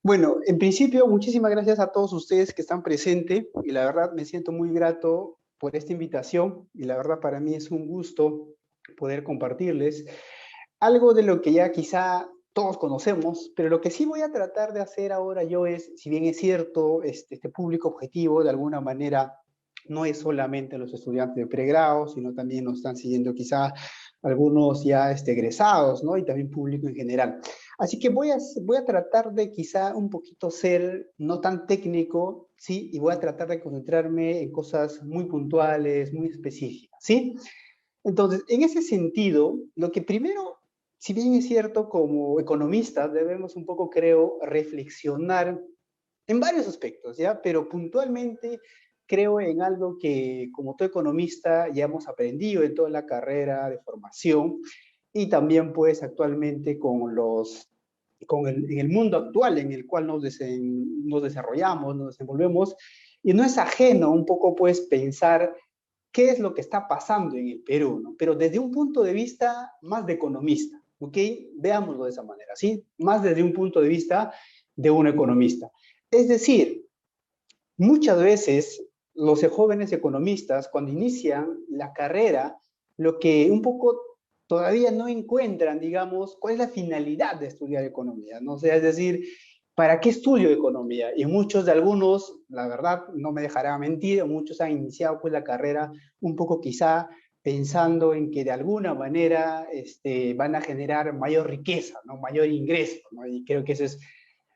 Bueno, en principio, muchísimas gracias a todos ustedes que están presentes y la verdad me siento muy grato por esta invitación y la verdad para mí es un gusto poder compartirles algo de lo que ya quizá todos conocemos, pero lo que sí voy a tratar de hacer ahora yo es, si bien es cierto, este público objetivo de alguna manera no es solamente los estudiantes de pregrado, sino también nos están siguiendo quizá algunos ya egresados, ¿no? Y también público en general. Así que voy a tratar de quizá un poquito ser no tan técnico, ¿sí? Y voy a tratar de concentrarme en cosas muy puntuales, muy específicas, ¿sí? Entonces, en ese sentido, lo que primero, si bien es cierto, como economistas debemos un poco, creo, reflexionar en varios aspectos, ¿ya? Pero puntualmente creo en algo que como todo economista ya hemos aprendido en toda la carrera de formación y también pues actualmente en el mundo actual en el cual nos desarrollamos, nos desenvolvemos, y no es ajeno un poco pues pensar qué es lo que está pasando en el Perú, ¿no? Pero desde un punto de vista más de economista, ¿ok? Veámoslo de esa manera, ¿sí? Más desde un punto de vista de un economista. Es decir, muchas veces los jóvenes economistas, cuando inician la carrera, lo que un poco todavía no encuentran, digamos, cuál es la finalidad de estudiar economía, ¿no? O sea, es decir, ¿para qué estudio economía? Y muchos de algunos, la verdad, no me dejará mentir, muchos han iniciado pues la carrera un poco quizá pensando en que de alguna manera van a generar mayor riqueza, ¿no? Mayor ingreso, ¿no? Y creo que eso es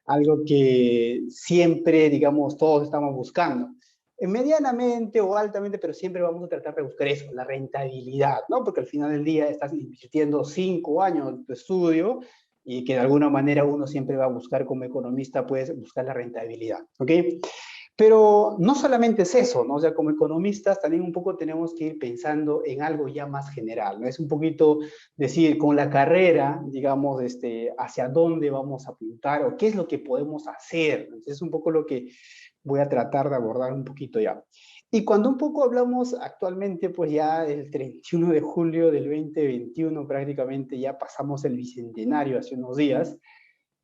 algo que siempre, digamos, todos estamos buscando. Medianamente o altamente, pero siempre vamos a tratar de buscar eso, la rentabilidad, ¿no? Porque al final del día estás invirtiendo 5 años de tu estudio y que de alguna manera uno siempre va a buscar como economista, pues, buscar la rentabilidad, ¿ok? Pero no solamente es eso, ¿no? O sea, como economistas también un poco tenemos que ir pensando en algo ya más general, ¿no? Es un poquito decir, con la carrera, digamos, hacia dónde vamos a apuntar o qué es lo que podemos hacer. Entonces, es un poco lo que voy a tratar de abordar un poquito ya. Y cuando un poco hablamos actualmente, pues ya el 31 de julio del 2021, prácticamente ya pasamos el bicentenario hace unos días,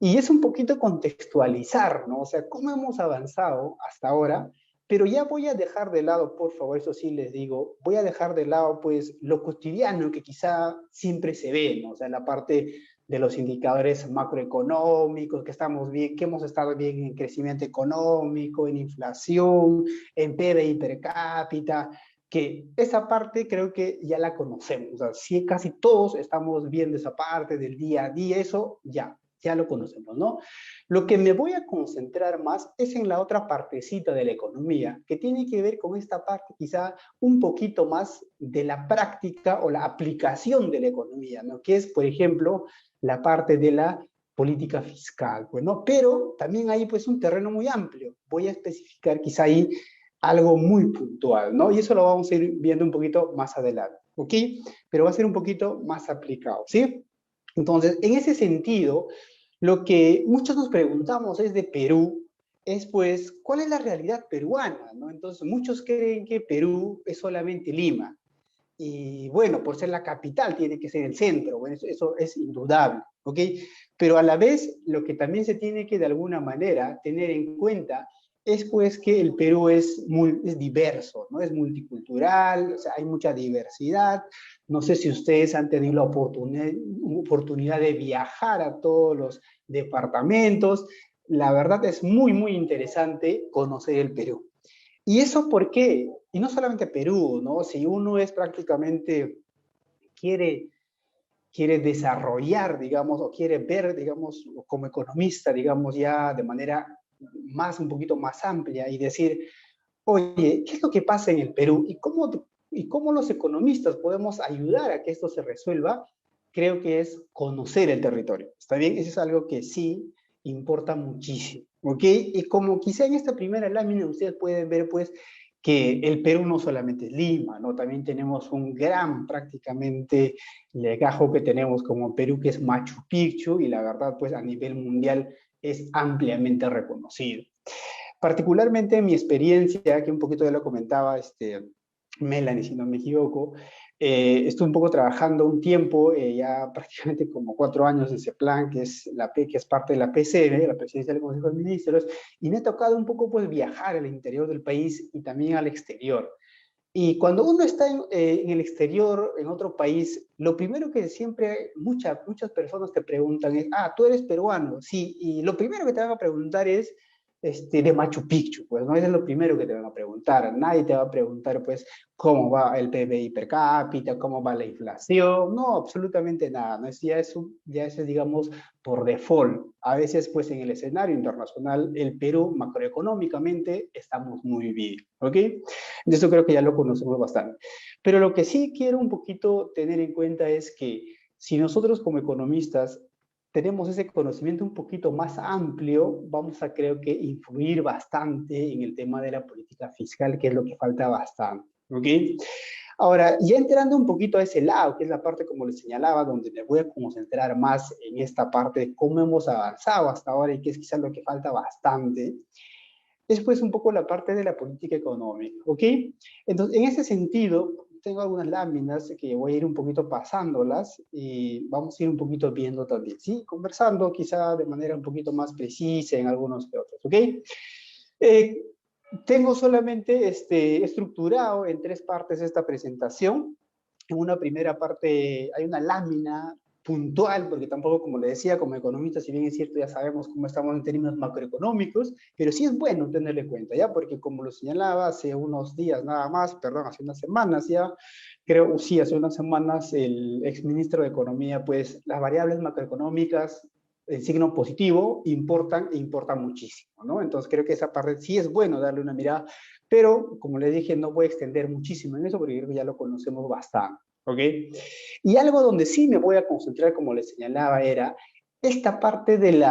y es un poquito contextualizar, ¿no? O sea, cómo hemos avanzado hasta ahora, pero ya voy a dejar de lado, por favor, eso sí les digo, voy a dejar de lado, pues, lo cotidiano que quizá siempre se ve, ¿no? O sea, la parte de los indicadores macroeconómicos, que estamos bien, que hemos estado bien en crecimiento económico, en inflación, en PBI per cápita, que esa parte creo que ya la conocemos, o sea, sí, casi todos estamos viendo esa parte del día a día, eso ya lo conocemos, ¿no? Lo que me voy a concentrar más es en la otra partecita de la economía, que tiene que ver con esta parte quizá un poquito más de la práctica o la aplicación de la economía, ¿no? Que es, por ejemplo, la parte de la política fiscal, pues, ¿no? Pero también hay, pues, un terreno muy amplio. Voy a especificar quizá ahí algo muy puntual, ¿no? Y eso lo vamos a ir viendo un poquito más adelante, ¿ok? Pero va a ser un poquito más aplicado, ¿sí? Entonces, en ese sentido, lo que muchos nos preguntamos es de Perú, es pues, ¿cuál es la realidad peruana? ¿No? Entonces, muchos creen que Perú es solamente Lima. Y bueno, por ser la capital, tiene que ser el centro, bueno, eso es indudable, ¿ok? Pero a la vez, lo que también se tiene que de alguna manera tener en cuenta es pues que el Perú es diverso, ¿no? Es multicultural, o sea, hay mucha diversidad. No sé si ustedes han tenido la oportunidad de viajar a todos los departamentos. La verdad es muy, muy interesante conocer el Perú. ¿Y eso por qué? Y no solamente Perú, ¿no? Si uno es prácticamente, quiere, quiere desarrollar, digamos, o quiere ver, digamos, como economista, digamos, ya de manera más, un poquito más amplia y decir, oye, ¿qué es lo que pasa en el Perú? ¿Y cómo los economistas podemos ayudar a que esto se resuelva? Creo que es conocer el territorio. ¿Está bien? Eso es algo que sí importa muchísimo. ¿Ok? Y como quizá en esta primera lámina ustedes pueden ver, pues, que el Perú no solamente es Lima, ¿no? También tenemos un gran, prácticamente, legajo que tenemos como Perú, que es Machu Picchu, y la verdad, pues, a nivel mundial es ampliamente reconocido. Particularmente en mi experiencia, que un poquito ya lo comentaba Melanie, si no me equivoco, Estuve un poco trabajando un tiempo, ya prácticamente como 4 años en ese plan, que es, que es parte de la PCM, la Presidencia del Consejo de Ministros, y me ha tocado un poco pues viajar al interior del país y también al exterior. Y cuando uno está en el exterior, en otro país, lo primero que siempre muchas personas te preguntan es, ah, tú eres peruano, sí, y lo primero que te van a preguntar es de Machu Picchu, pues, ¿no? Eso es lo primero que te van a preguntar. Nadie te va a preguntar, pues, cómo va el PBI per cápita, cómo va la inflación, no, absolutamente nada, ¿no? Ya es, digamos, por default. A veces, pues, en el escenario internacional, el Perú macroeconómicamente estamos muy bien, ¿ok? De eso creo que ya lo conocemos bastante. Pero lo que sí quiero un poquito tener en cuenta es que si nosotros como economistas tenemos ese conocimiento un poquito más amplio, vamos a creo que influir bastante en el tema de la política fiscal, que es lo que falta bastante. ¿Ok? Ahora, ya entrando un poquito a ese lado, que es la parte, como les señalaba, donde me voy a concentrar más en esta parte de cómo hemos avanzado hasta ahora y que es quizás lo que falta bastante, es pues un poco la parte de la política económica, ¿ok? Entonces, en ese sentido, tengo algunas láminas que voy a ir un poquito pasándolas y vamos a ir un poquito viendo también, ¿sí? Conversando quizá de manera un poquito más precisa en algunos que otros, ¿ok? Eh, tengo solamente estructurado en 3 partes esta presentación. En una primera parte hay una lámina puntual, porque tampoco, como le decía, como economista, si bien es cierto, ya sabemos cómo estamos en términos macroeconómicos, pero sí es bueno tenerlo en cuenta, ¿ya? Porque como lo señalaba hace unos días nada más, perdón, hace unas semanas ya, creo, sí, hace unas semanas, el exministro de Economía, pues las variables macroeconómicas el signo positivo importan e importan muchísimo, ¿no? Entonces creo que esa parte sí es bueno darle una mirada, pero como les dije, no voy a extender muchísimo en eso porque creo que ya lo conocemos bastante, ¿ok? Y algo donde sí me voy a concentrar, como les señalaba, era esta parte de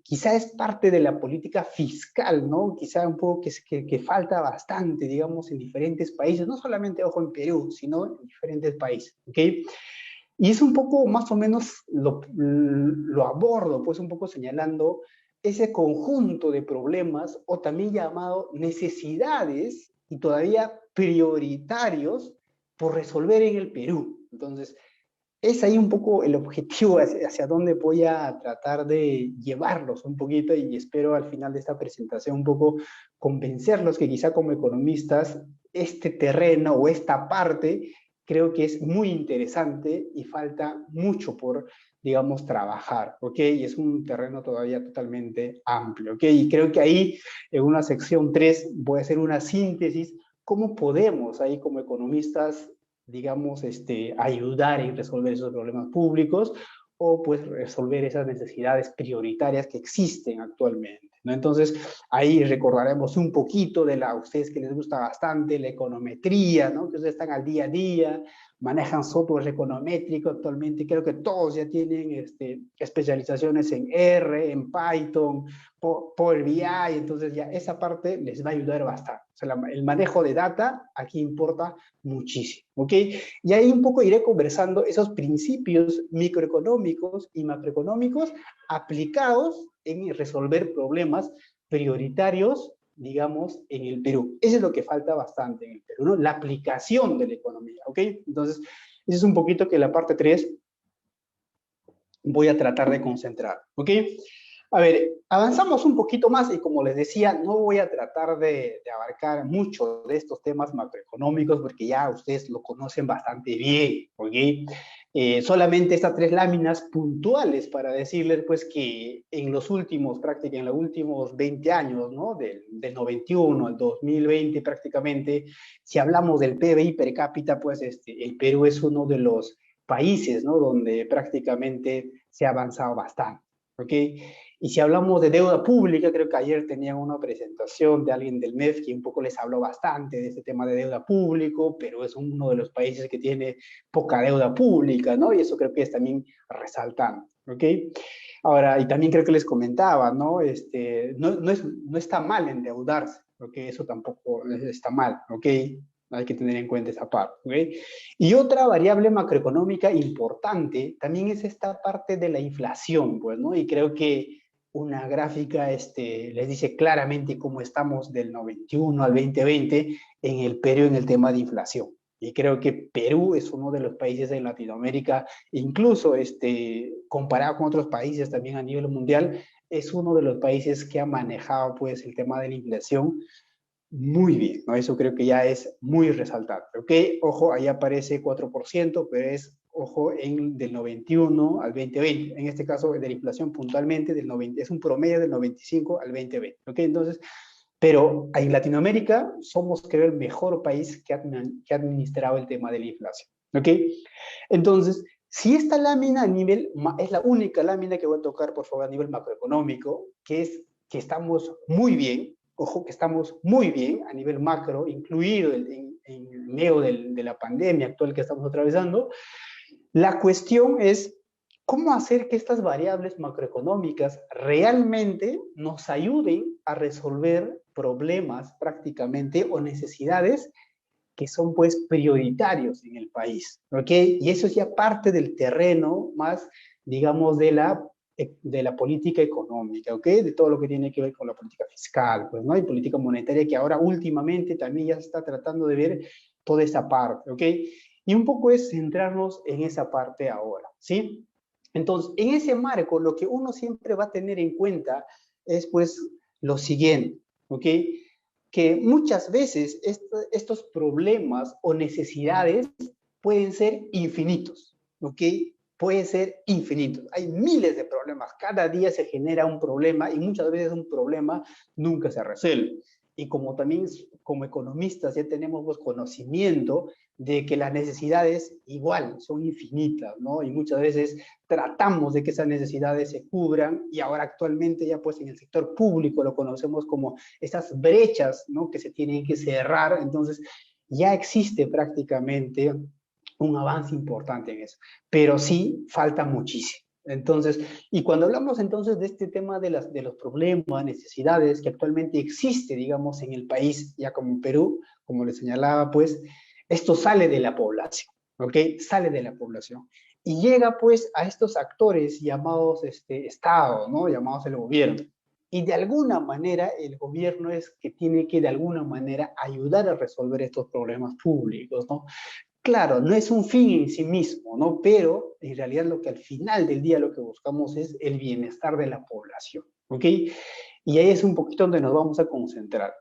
quizá es parte de la política fiscal, ¿no? Quizá un poco que falta bastante, digamos, en diferentes países, no solamente, ojo, en Perú, sino en diferentes países, ¿ok? Y es un poco más o menos lo abordo, pues un poco señalando ese conjunto de problemas o también llamado necesidades y todavía prioritarios por resolver en el Perú. Entonces, es ahí un poco el objetivo hacia dónde voy a tratar de llevarlos un poquito y espero al final de esta presentación un poco convencerlos que quizá como economistas este terreno o esta parte creo que es muy interesante y falta mucho por, digamos, trabajar, ¿ok? Y es un terreno todavía totalmente amplio, ¿ok? Y creo que ahí en una sección 3 voy a hacer una síntesis, cómo podemos ahí como economistas digamos, ayudar en resolver esos problemas públicos o pues resolver esas necesidades prioritarias que existen actualmente, ¿no? Entonces, ahí recordaremos un poquito de a ustedes que les gusta bastante la econometría, ¿no? Que ustedes están al día a día, manejan software econométrico actualmente, creo que todos ya tienen especializaciones en R, en Python, Power BI, entonces ya esa parte les va a ayudar bastante. O sea, el manejo de data aquí importa muchísimo, ¿ok? Y ahí un poco iré conversando esos principios microeconómicos y macroeconómicos aplicados en resolver problemas prioritarios, digamos, en el Perú. Eso es lo que falta bastante en el Perú, ¿no? La aplicación de la economía, ¿ok? Entonces, eso es un poquito que la parte 3 voy a tratar de concentrar, ¿ok? A ver, avanzamos un poquito más y como les decía, no voy a tratar de abarcar mucho de estos temas macroeconómicos porque ya ustedes lo conocen bastante bien, ¿ok? Solamente estas 3 láminas puntuales para decirles pues que en los últimos, prácticamente en los últimos 20 años, ¿no? Del 91 al 2020 prácticamente, si hablamos del PBI per cápita, pues el Perú es uno de los países, ¿no? Donde prácticamente se ha avanzado bastante, ¿ok? Y si hablamos de deuda pública, creo que ayer tenían una presentación de alguien del MEF que un poco les habló bastante de este tema de deuda público, pero es uno de los países que tiene poca deuda pública, ¿no? Y eso creo que es también resaltante, ¿ok? Ahora, y también creo que les comentaba, ¿no? No está mal endeudarse, ¿ok? Eso tampoco está mal, ¿ok? Hay que tener en cuenta esa parte, ¿ok? Y otra variable macroeconómica importante también es esta parte de la inflación, pues, ¿no? Y creo que una gráfica les dice claramente cómo estamos del 91 al 2020 en el periodo en el tema de inflación, Y creo que Perú es uno de los países en Latinoamérica, incluso comparado con otros países también a nivel mundial, es uno de los países que ha manejado pues el tema de la inflación muy bien, ¿no? Eso creo que ya es muy resaltable, ¿ok? Ojo, ahí aparece 4%, pero es, ojo, del 91 al 2020. En este caso, de la inflación puntualmente, es un promedio del 95 al 2020, ¿ok? Entonces, pero en Latinoamérica somos, creo, el mejor país que ha administrado el tema de la inflación, ¿ok? Entonces, si esta lámina a nivel, es la única lámina que voy a tocar, por favor, a nivel macroeconómico, que es que estamos muy bien, ojo, que estamos muy bien a nivel macro, incluido en medio de la pandemia actual que estamos atravesando, la cuestión es cómo hacer que estas variables macroeconómicas realmente nos ayuden a resolver problemas prácticamente o necesidades que son pues prioritarios en el país, ¿ok? Y eso es ya parte del terreno más, digamos, de la política económica, ¿ok? De todo lo que tiene que ver con la política fiscal, pues, ¿no? Y política monetaria que ahora últimamente también ya se está tratando de ver toda esa parte, ¿ok? Y un poco es centrarnos en esa parte ahora, ¿sí? Entonces, en ese marco, lo que uno siempre va a tener en cuenta es pues lo siguiente, ¿ok? Que muchas veces estos problemas o necesidades pueden ser infinitos, ¿ok? Pueden ser infinitos. Hay miles de problemas. Cada día se genera un problema y muchas veces un problema nunca se resuelve. Y como también como economistas ya tenemos pues, conocimiento de que las necesidades igual son infinitas, ¿no? Y muchas veces tratamos de que esas necesidades se cubran y ahora actualmente ya pues en el sector público lo conocemos como esas brechas, ¿no? Que se tienen que cerrar, entonces ya existe prácticamente un avance importante en eso, pero sí falta muchísimo. Entonces, y cuando hablamos entonces de este tema de los problemas, necesidades que actualmente existe, digamos, en el país, ya como en Perú, como le señalaba, pues, esto sale de la población, ¿ok? Sale de la población. Y llega pues a estos actores llamados Estado, ¿no? Llamados el gobierno. Y de alguna manera el gobierno es que tiene que de alguna manera ayudar a resolver estos problemas públicos, ¿no? Claro, no es un fin en sí mismo, ¿no? Pero en realidad lo que al final del día lo que buscamos es el bienestar de la población, ¿ok? Y ahí es un poquito donde nos vamos a concentrar.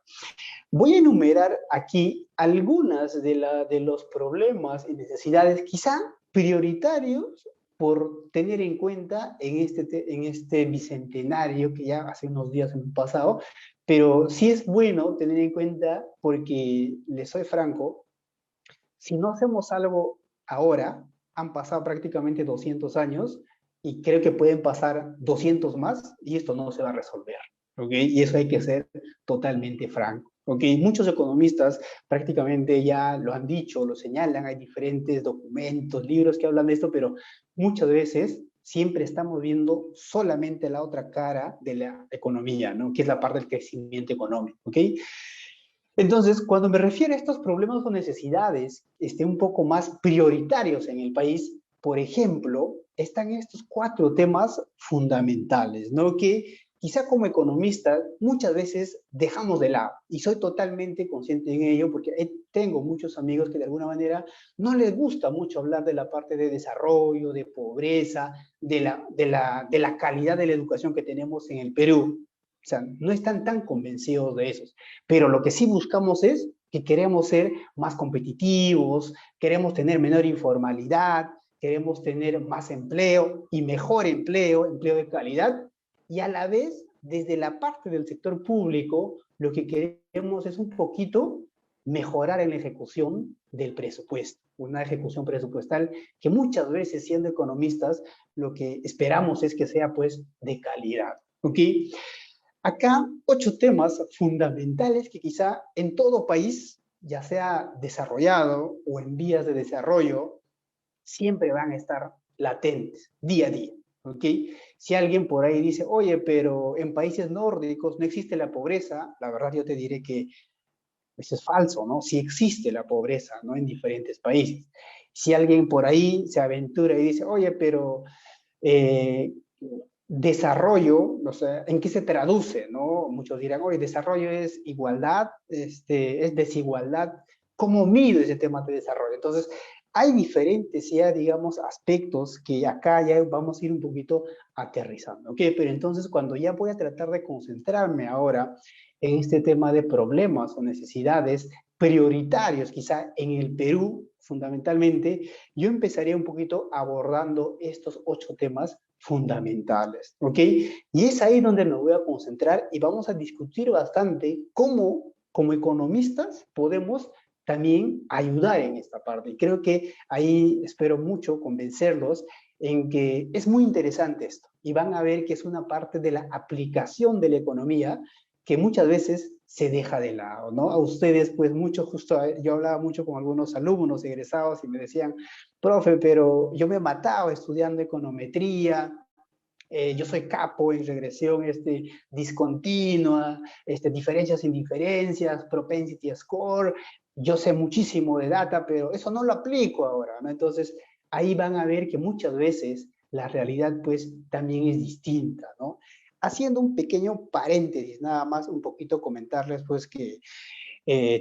Voy a enumerar aquí algunas de los problemas y necesidades quizá prioritarios por tener en cuenta en este bicentenario que ya hace unos días hemos pasado, pero sí es bueno tener en cuenta porque, les soy franco, si no hacemos algo ahora, han pasado prácticamente 200 años y creo que pueden pasar 200 más y esto no se va a resolver, ¿ok? Y eso hay que ser totalmente franco, ¿ok? Muchos economistas prácticamente ya lo han dicho, lo señalan, hay diferentes documentos, libros que hablan de esto, pero muchas veces siempre estamos viendo solamente la otra cara de la economía, ¿no? Que es la parte del crecimiento económico, ¿ok? Entonces, cuando me refiero a estos problemas o necesidades un poco más prioritarios en el país, por ejemplo, están estos 4 temas fundamentales, ¿no? Que quizá como economista muchas veces dejamos de lado y soy totalmente consciente en ello porque tengo muchos amigos que de alguna manera no les gusta mucho hablar de la parte de desarrollo, de pobreza, de la calidad de la educación que tenemos en el Perú. O sea, no están tan convencidos de eso. Pero lo que sí buscamos es que queremos ser más competitivos, queremos tener menor informalidad, queremos tener más empleo y mejor empleo, empleo de calidad, y a la vez, desde la parte del sector público, lo que queremos es un poquito mejorar en la ejecución del presupuesto, una ejecución presupuestal que muchas veces, siendo economistas, lo que esperamos es que sea pues de calidad, ¿ok? Acá 8 temas fundamentales que quizá en todo país, ya sea desarrollado o en vías de desarrollo, siempre van a estar latentes, día a día. ¿Ok? Si alguien por ahí dice, oye, pero en países nórdicos no existe la pobreza, la verdad yo te diré que eso es falso, ¿no? Sí existe la pobreza, ¿no? En diferentes países. Si alguien por ahí se aventura y dice, oye, pero eh, desarrollo, o sea, ¿en qué se traduce? ¿No? Muchos dirán, oye, desarrollo es igualdad, es desigualdad. ¿Cómo mido ese tema de desarrollo? Entonces, hay diferentes ya, digamos, aspectos que acá ya vamos a ir un poquito aterrizando, ¿ok? Pero entonces, cuando ya voy a tratar de concentrarme ahora en este tema de problemas o necesidades prioritarios, quizá en el Perú, fundamentalmente, yo empezaría un poquito abordando estos 8 temas fundamentales, ¿ok? Y es ahí donde me voy a concentrar y vamos a discutir bastante cómo, como economistas, podemos también ayudar en esta parte. Y creo que ahí espero mucho convencerlos en que es muy interesante esto y van a ver que es una parte de la aplicación de la economía que muchas veces se deja de lado, ¿no? A ustedes, pues mucho, justo yo hablaba mucho con algunos alumnos egresados y me decían, profe, pero yo me mataba estudiando econometría, yo soy capo en regresión discontinua, diferencias sin diferencias, propensity score, yo sé muchísimo de data, pero eso no lo aplico ahora, ¿no? Entonces, ahí van a ver que muchas veces la realidad pues también es distinta, ¿no? Haciendo un pequeño paréntesis, nada más un poquito comentarles pues que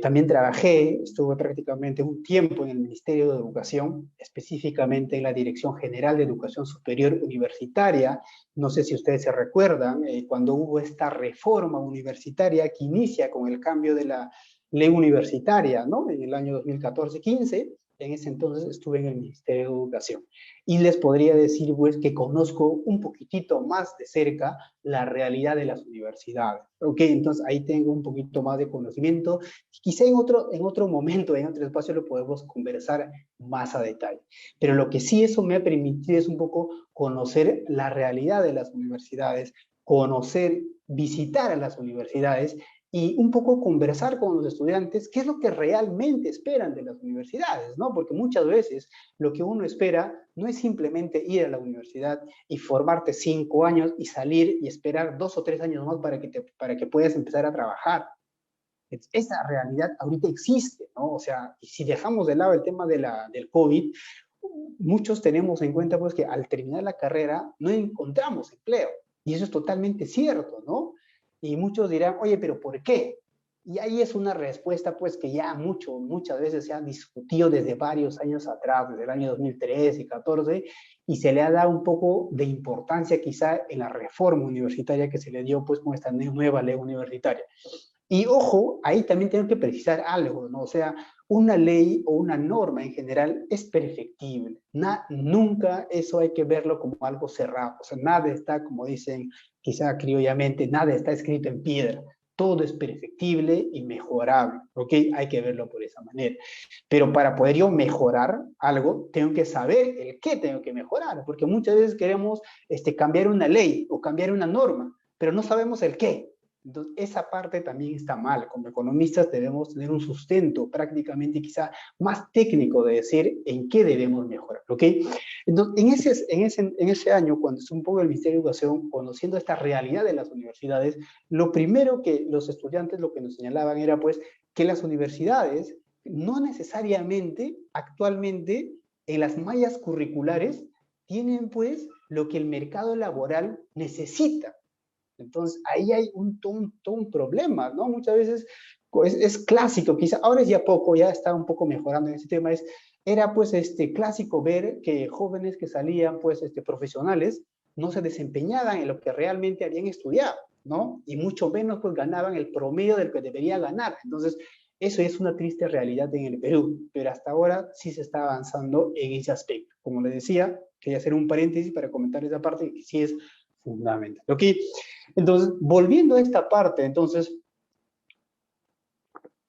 también trabajé, estuve prácticamente un tiempo en el Ministerio de Educación, específicamente en la Dirección General de Educación Superior Universitaria. No sé si ustedes se recuerdan, cuando hubo esta reforma universitaria que inicia con el cambio de la ley universitaria, ¿no? En el año 2014-15, en ese entonces estuve en el Ministerio de Educación. Y les podría decir, pues, que conozco un poquitito más de cerca la realidad de las universidades. Ok, entonces ahí tengo un poquito más de conocimiento. Quizá en otro momento, en otro espacio, lo podemos conversar más a detalle. Pero lo que sí eso me ha permitido es un poco conocer la realidad de las universidades, conocer, visitar a las universidades y un poco conversar con los estudiantes qué es lo que realmente esperan de las universidades, ¿no? Porque muchas veces lo que uno espera no es simplemente ir a la universidad y formarte 5 años y salir y esperar 2 o 3 años más para que puedas empezar a trabajar. Esa realidad ahorita existe, ¿no? O sea, si dejamos de lado el tema del COVID, muchos tenemos en cuenta pues que al terminar la carrera no encontramos empleo. Y eso es totalmente cierto, ¿no? Y muchos dirán, oye, pero ¿por qué? Y ahí es una respuesta pues que ya muchas veces se ha discutido desde varios años atrás, desde el año 2013 y 14, y se le ha dado un poco de importancia quizá en la reforma universitaria que se le dio pues con esta nueva ley universitaria. Y ojo, ahí también tengo que precisar algo, ¿no? O sea, una ley o una norma en general es perfectible. Nunca eso hay que verlo como algo cerrado. O sea, nada está, como dicen quizá criollamente, nada está escrito en piedra. Todo es perfectible y mejorable, ¿ok? Hay que verlo por esa manera. Pero para poder yo mejorar algo, tengo que saber el qué tengo que mejorar, porque muchas veces queremos cambiar una ley o cambiar una norma, pero no sabemos el qué. Entonces, esa parte también está mal. Como economistas debemos tener un sustento prácticamente quizá más técnico de decir en qué debemos mejorar, ¿ok? Entonces, en ese año, cuando estuve un poco en el Ministerio de Educación, conociendo esta realidad de las universidades, lo primero que los estudiantes lo que nos señalaban era pues que las universidades no necesariamente actualmente en las mallas curriculares tienen pues lo que el mercado laboral necesita. Entonces, ahí hay todo un problema, ¿no? Muchas veces es clásico, quizá ahora es ya poco, ya está un poco mejorando en ese tema, era pues clásico ver que jóvenes que salían pues profesionales no se desempeñaban en lo que realmente habían estudiado, ¿no? Y mucho menos pues ganaban el promedio del que debería ganar. Entonces, eso es una triste realidad en el Perú, pero hasta ahora sí se está avanzando en ese aspecto. Como les decía, quería hacer un paréntesis para comentar esa parte que sí es fundamental. ¿Ok? Entonces, volviendo a esta parte, entonces,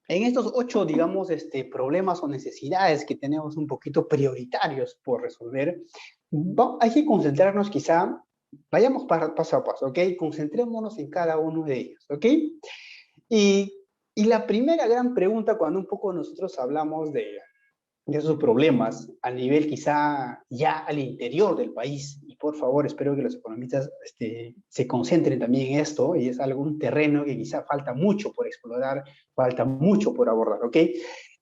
en estos 8, digamos, problemas o necesidades que tenemos un poquito prioritarios por resolver, hay que concentrarnos quizá, vayamos paso a paso, ¿ok? Concentrémonos en cada uno de ellos, ¿ok? Y, y la primera gran pregunta cuando un poco nosotros hablamos de esos problemas a nivel quizá ya al interior del país. Y por favor, espero que los economistas se concentren también en esto, y es algún terreno que quizá falta mucho por explorar, falta mucho por abordar, ¿ok?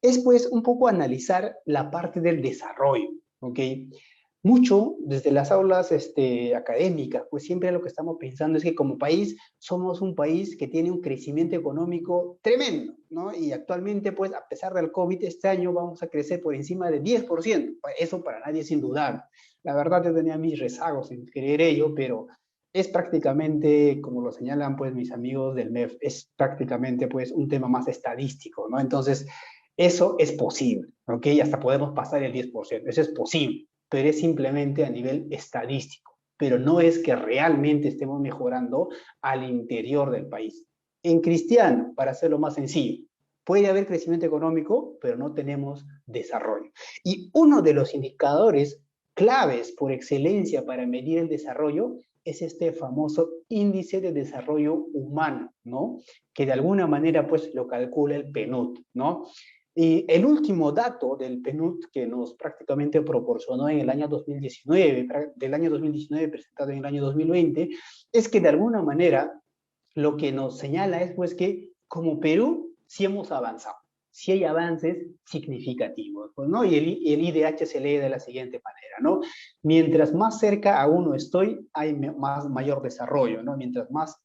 Es pues un poco analizar la parte del desarrollo, ¿ok? mucho desde las aulas académicas, pues siempre lo que estamos pensando es que como país somos un país que tiene un crecimiento económico tremendo, ¿no? Y actualmente, pues a pesar del COVID, este año vamos a crecer por encima del 10%. Eso para nadie es indudable. La verdad yo tenía mis rezagos en creer ello, pero es prácticamente, como lo señalan pues mis amigos del MEF, es prácticamente pues un tema más estadístico, ¿no? Entonces, eso es posible, ¿ok? Hasta podemos pasar el 10%, eso es posible, pero es simplemente a nivel estadístico, pero no es que realmente estemos mejorando al interior del país. En cristiano, para hacerlo más sencillo, puede haber crecimiento económico, pero no tenemos desarrollo. Y uno de los indicadores claves por excelencia para medir el desarrollo es este famoso índice de desarrollo humano, ¿no? Que de alguna manera pues lo calcula el PNUD, ¿no? Y el último dato del PNUD que nos prácticamente proporcionó en el año 2019, del año 2019 presentado en el año 2020, es que de alguna manera lo que nos señala es pues que como Perú sí hemos avanzado, sí hay avances significativos, pues, ¿no? Y el IDH se lee de la siguiente manera, ¿no? Mientras más cerca a uno estoy, hay mayor desarrollo, ¿no? Mientras más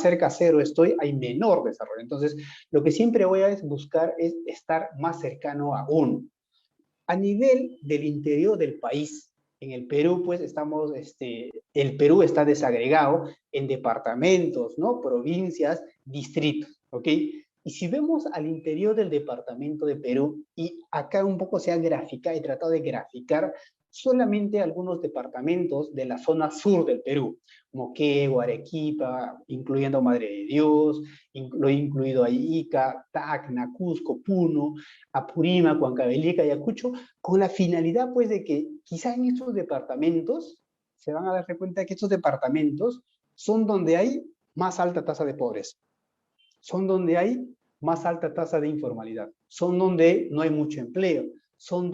cerca a cero estoy, hay menor desarrollo. Entonces, lo que siempre voy a buscar es estar más cercano a uno. A nivel del interior del país, en el Perú, pues estamos, el Perú está desagregado en departamentos, ¿no? Provincias, distritos, ¿ok? Y si vemos al interior del departamento de Perú, y acá un poco se ha graficado, he tratado de graficar solamente algunos departamentos de la zona sur del Perú, Moquegua, Arequipa, incluyendo Madre de Dios, lo he incluido ahí Ica, Tacna, Cusco, Puno, Apurímac, Huancavelica, Ayacucho, con la finalidad pues de que quizá en estos departamentos se van a dar cuenta que estos departamentos son donde hay más alta tasa de pobreza, son donde hay más alta tasa de informalidad, son donde no hay mucho empleo, son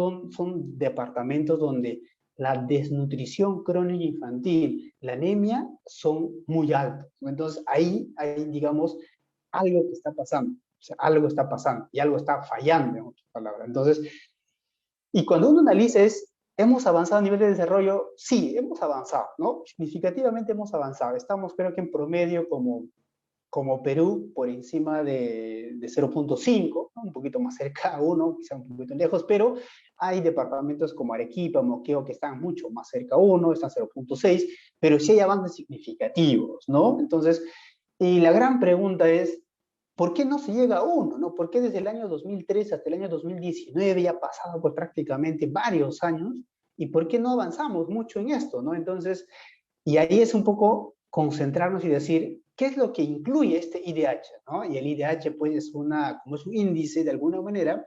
departamentos donde la desnutrición crónica infantil, la anemia son muy altos. Entonces ahí hay, digamos, algo que está pasando. O sea, algo está pasando y algo está fallando, en otras palabras. Entonces, y cuando uno analiza es, ¿hemos avanzado a nivel de desarrollo? Sí, hemos avanzado, ¿no? Significativamente hemos avanzado. Estamos, creo que en promedio, como Perú, por encima de 0.5, ¿no? Un poquito más cerca a 1, quizá un poquito lejos, pero hay departamentos como Arequipa, Moqueo, que están mucho más cerca a 1, están 0.6, pero sí hay avances significativos, ¿no? Entonces, y la gran pregunta es, ¿por qué no se llega a 1? ¿No? ¿Por qué desde el año 2003 hasta el año 2019 ya ha pasado por prácticamente varios años? ¿Y por qué no avanzamos mucho en esto? ¿No? Entonces, y ahí es un poco concentrarnos y decir, ¿qué es lo que incluye este IDH? ¿No? Y el IDH, pues, como es un índice de alguna manera,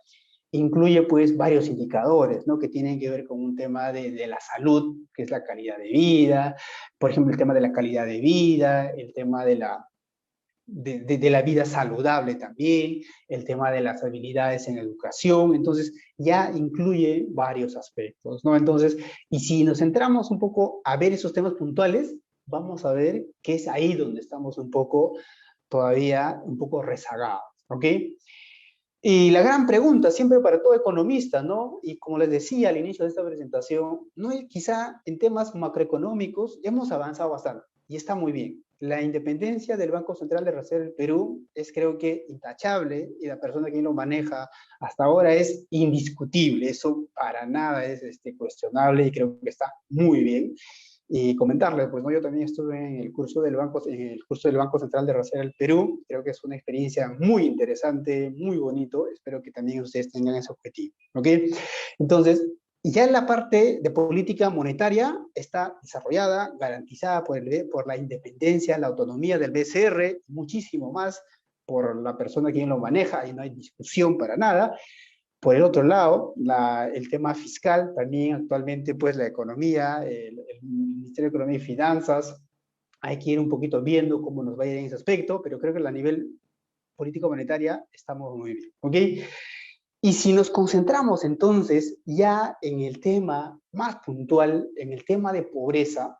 incluye, pues, varios indicadores, ¿no? Que tienen que ver con un tema de la salud, que es la calidad de vida, por ejemplo, el tema de la calidad de vida, el tema de la vida saludable también, el tema de las habilidades en educación, entonces ya incluye varios aspectos, ¿no? Entonces, y si nos centramos un poco a ver esos temas puntuales, vamos a ver que es ahí donde estamos un poco, todavía un poco rezagados, ¿ok? Y la gran pregunta, siempre para todo economista, ¿no? Y como les decía al inicio de esta presentación, no es, quizá en temas macroeconómicos hemos avanzado bastante y está muy bien. La independencia del Banco Central de Reserva del Perú es, creo que, intachable, y la persona que lo maneja hasta ahora es indiscutible. Eso para nada es cuestionable y creo que está muy bien. Y comentarles, pues no, yo también estuve en el curso del Banco Central de Reserva del Perú. Creo que es una experiencia muy interesante, muy bonito. Espero que también ustedes tengan ese objetivo, ¿ok? Entonces, ya en la parte de política monetaria está desarrollada, garantizada por la independencia, la autonomía del BCR, muchísimo más por la persona que lo maneja, y no hay discusión para nada. Por el otro lado, el tema fiscal, también actualmente pues la economía, el Ministerio de Economía y Finanzas, hay que ir un poquito viendo cómo nos va a ir en ese aspecto, pero creo que a nivel político-monetaria estamos muy bien, ¿ok? Y si nos concentramos entonces ya en el tema más puntual, en el tema de pobreza,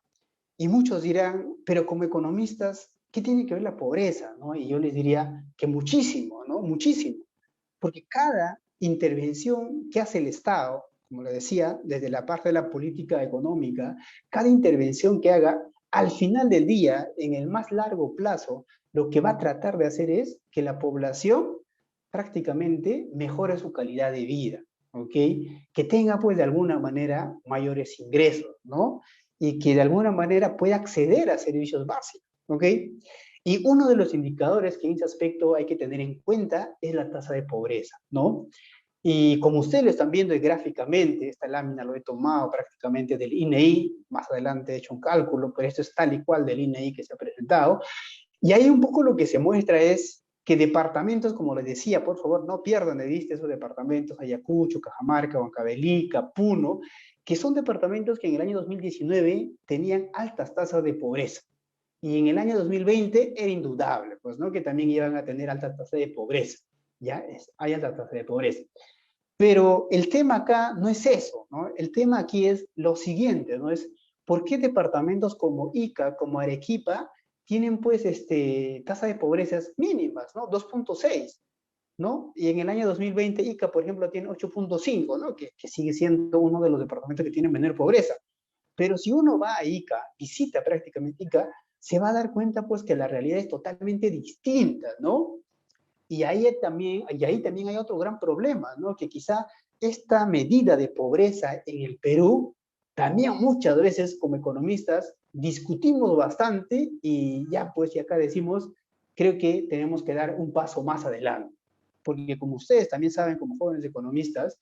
y muchos dirán, pero como economistas, ¿qué tiene que ver la pobreza? ¿No? Y yo les diría que muchísimo, ¿no? Muchísimo, porque cada intervención que hace el Estado como le decía, desde la parte de la política económica, cada intervención que haga, al final del día, en el más largo plazo, lo que va a tratar de hacer es que la población prácticamente mejore su calidad de vida, ¿ok? Que tenga, pues, de alguna manera mayores ingresos, ¿no? Y que de alguna manera pueda acceder a servicios básicos, ¿ok? Y uno de los indicadores que en ese aspecto hay que tener en cuenta es la tasa de pobreza, ¿no? Y como ustedes lo están viendo gráficamente, esta lámina lo he tomado prácticamente del INEI, más adelante he hecho un cálculo, pero esto es tal y cual del INEI que se ha presentado, y ahí un poco lo que se muestra es que departamentos, como les decía, por favor, no pierdan de vista esos departamentos, Ayacucho, Cajamarca, Huancavelica, Puno, que son departamentos que en el año 2019 tenían altas tasas de pobreza. Y en el año 2020 era indudable, pues, ¿no? Que también iban a tener altas tasas de pobreza. Ya hay altas tasas de pobreza. Pero el tema acá no es eso, ¿no? El tema aquí es lo siguiente, ¿no? Es por qué departamentos como Ica, como Arequipa, tienen pues tasa de pobreza mínimas, ¿no? 2.6, ¿no? Y en el año 2020 Ica, por ejemplo, tiene 8.5, ¿no? Que sigue siendo uno de los departamentos que tienen menor pobreza. Pero si uno va a Ica, visita prácticamente Ica, se va a dar cuenta pues que la realidad es totalmente distinta, ¿no? Y ahí también hay otro gran problema, ¿no? Que quizá esta medida de pobreza en el Perú, también muchas veces como economistas discutimos bastante y ya pues, y acá decimos, creo que tenemos que dar un paso más adelante. Porque como ustedes también saben como jóvenes economistas,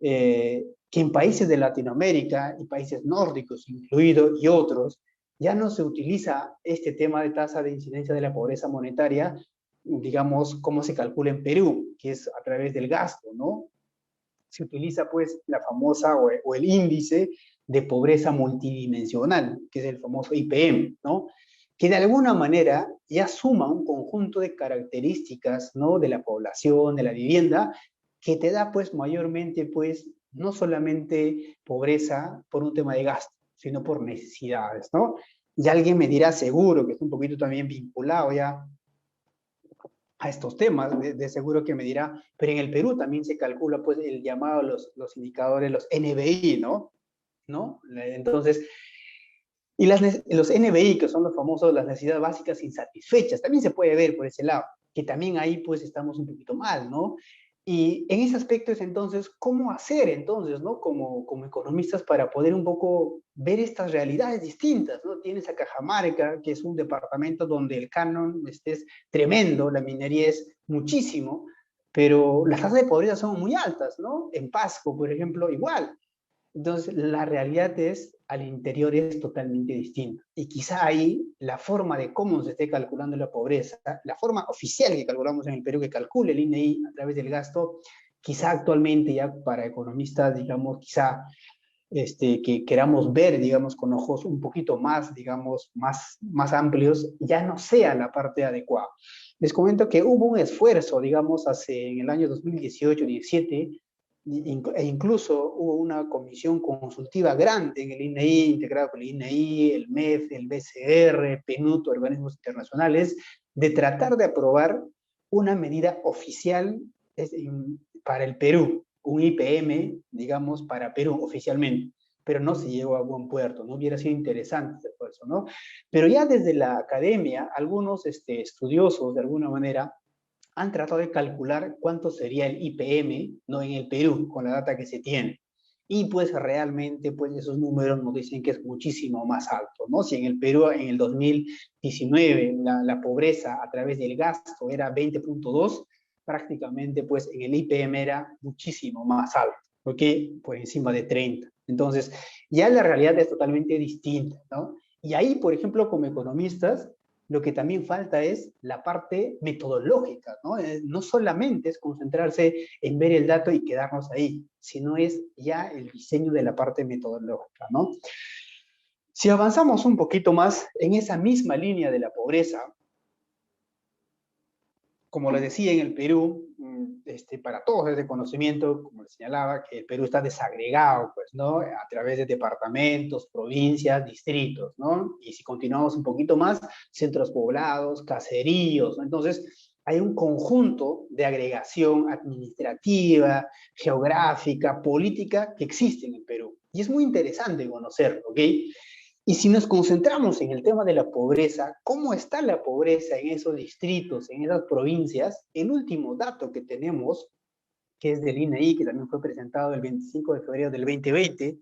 que en países de Latinoamérica y países nórdicos incluidos y otros, ya no se utiliza este tema de tasa de incidencia de la pobreza monetaria, digamos, cómo se calcula en Perú, que es a través del gasto, ¿no? Se utiliza pues la famosa o el índice de pobreza multidimensional, que es el famoso IPM, ¿no? Que de alguna manera ya suma un conjunto de características, ¿no? De la población, de la vivienda, que te da pues mayormente pues no solamente pobreza por un tema de gasto, sino por necesidades, ¿no? Y alguien me dirá seguro que es un poquito también vinculado ya a estos temas, de seguro que me dirá, pero en el Perú también se calcula pues el llamado, los indicadores, los NBI, ¿no? ¿No? Entonces, y los NBI, que son los famosos, las necesidades básicas insatisfechas, también se puede ver por ese lado, que también ahí pues estamos un poquito mal, ¿no? Y en ese aspecto es entonces, ¿cómo hacer entonces, ¿no? Como economistas para poder un poco ver estas realidades distintas, ¿no? Tienes a Cajamarca, que es un departamento donde el canon es tremendo, la minería es muchísimo, pero las tasas de pobreza son muy altas, ¿no? En Pasco, por ejemplo, igual. Entonces, la realidad es, al interior es totalmente distinta. Y quizá ahí la forma de cómo se esté calculando la pobreza, la forma oficial que calculamos en el Perú, que calcule el INEI a través del gasto, quizá actualmente ya para economistas, digamos, quizá que queramos ver, digamos, con ojos un poquito más, digamos, más amplios, ya no sea la parte adecuada. Les comento que hubo un esfuerzo, digamos, en el año 2018-17, e incluso hubo una comisión consultiva grande en el INEI, integrada con el INEI, el MEF, el BCR, PNUD, organismos internacionales, de tratar de aprobar una medida oficial para el Perú, un IPM, digamos, para Perú oficialmente, pero no se llegó a buen puerto, ¿no? Hubiera sido interesante ese esfuerzo, ¿no? Pero ya desde la academia, algunos estudiosos, de alguna manera, han tratado de calcular cuánto sería el IPM, ¿no? En el Perú, con la data que se tiene. Y pues realmente, pues esos números nos dicen que es muchísimo más alto, ¿no? Si en el Perú, en el 2019, la pobreza a través del gasto era 20.2, prácticamente pues en el IPM era muchísimo más alto, ¿ok? Por encima de 30. Entonces, ya la realidad es totalmente distinta, ¿no? Y ahí, por ejemplo, como economistas, lo que también falta es la parte metodológica, ¿no? No solamente es concentrarse en ver el dato y quedarnos ahí, sino es ya el diseño de la parte metodológica, ¿no? Si avanzamos un poquito más en esa misma línea de la pobreza, como les decía, en el Perú, para todos es de conocimiento, como les señalaba, que el Perú está desagregado, pues, ¿no? A través de departamentos, provincias, distritos, ¿no? Y si continuamos un poquito más, centros poblados, caseríos, ¿no? Entonces, hay un conjunto de agregación administrativa, geográfica, política que existe en el Perú. Y es muy interesante conocerlo, ¿ok? Y si nos concentramos en el tema de la pobreza, ¿cómo está la pobreza en esos distritos, en esas provincias? El último dato que tenemos, que es del INEI, que también fue presentado el 25 de febrero del 2020,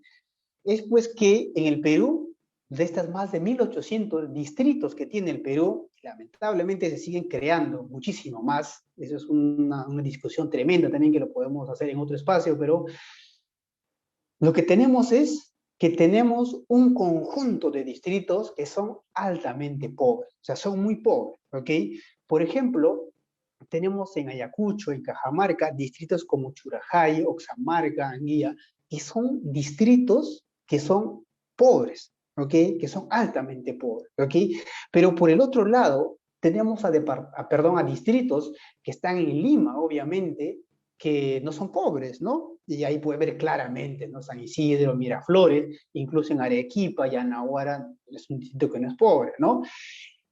es pues que en el Perú, de estas más de 1.800 distritos que tiene el Perú, lamentablemente se siguen creando muchísimo más. Eso es una discusión tremenda también que lo podemos hacer en otro espacio, pero lo que tenemos es que tenemos un conjunto de distritos que son altamente pobres, o sea, son muy pobres, ¿ok? Por ejemplo, tenemos en Ayacucho, en Cajamarca, distritos como Churajay, Oxamarca, Anguía, que son distritos que son pobres, ¿ok? Que son altamente pobres, ¿ok? Pero por el otro lado, tenemos a distritos que están en Lima, obviamente, que no son pobres, ¿no? Y ahí puede ver claramente, ¿no? San Isidro, Miraflores, incluso en Arequipa y Anahuara es un distrito que no es pobre, ¿no?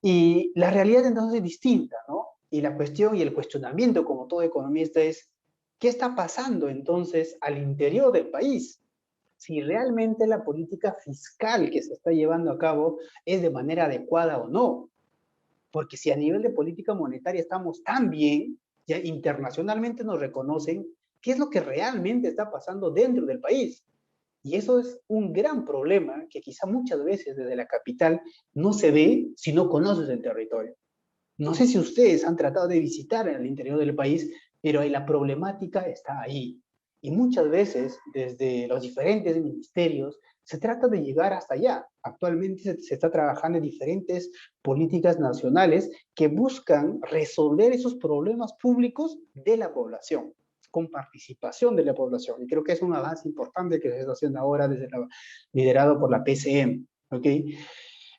Y la realidad entonces es distinta, ¿no? Y la cuestión y el cuestionamiento, como todo economista, es ¿qué está pasando entonces al interior del país? Si realmente la política fiscal que se está llevando a cabo es de manera adecuada o no. Porque si a nivel de política monetaria estamos tan bien, ya internacionalmente nos reconocen, ¿qué es lo que realmente está pasando dentro del país? Y eso es un gran problema que quizá muchas veces desde la capital no se ve si no conoces el territorio. No sé si ustedes han tratado de visitar el interior del país, pero la problemática está ahí. Y muchas veces, desde los diferentes ministerios, se trata de llegar hasta allá. Actualmente se está trabajando en diferentes políticas nacionales que buscan resolver esos problemas públicos de la población, con participación de la población. Y creo que es un avance importante que se está haciendo ahora liderado por la PCM. ¿Ok?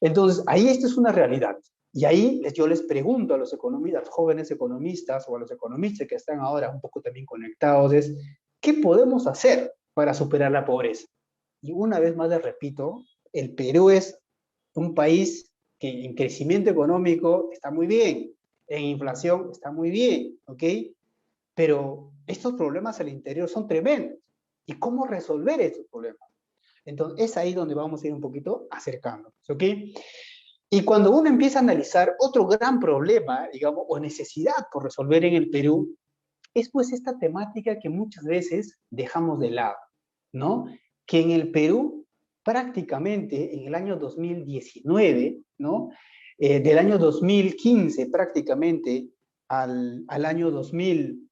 Entonces, ahí esta es una realidad. Y ahí yo les pregunto a los economistas, a los jóvenes economistas o a los economistas que están ahora un poco también conectados, es, ¿qué podemos hacer para superar la pobreza? Y una vez más les repito, el Perú es un país que en crecimiento económico está muy bien, en inflación está muy bien, ¿ok? Pero estos problemas al interior son tremendos. ¿Y cómo resolver estos problemas? Entonces, es ahí donde vamos a ir un poquito acercándonos, ¿ok? Y cuando uno empieza a analizar otro gran problema, digamos, o necesidad por resolver en el Perú, es pues esta temática que muchas veces dejamos de lado, ¿no? Que en el Perú, prácticamente en el año 2019, ¿no? Del año 2015 prácticamente al año 2000,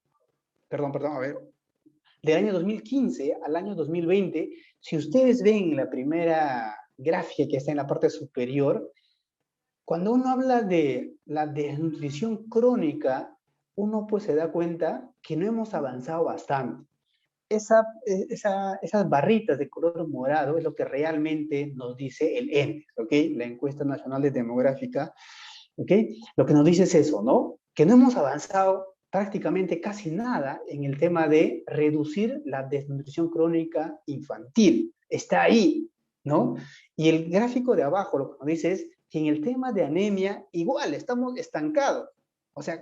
perdón, a ver, del año 2015 al año 2020, si ustedes ven la primera gráfica que está en la parte superior, cuando uno habla de la desnutrición crónica, uno pues se da cuenta que no hemos avanzado bastante. Esas barritas de color morado es lo que realmente nos dice el ENDES, ¿ok? La Encuesta Nacional de Demográfica, ¿ok? Lo que nos dice es eso, ¿no? Que no hemos avanzado prácticamente casi nada en el tema de reducir la desnutrición crónica infantil. Está ahí, ¿no? Y el gráfico de abajo lo que nos dice es que en el tema de anemia igual estamos estancados. O sea,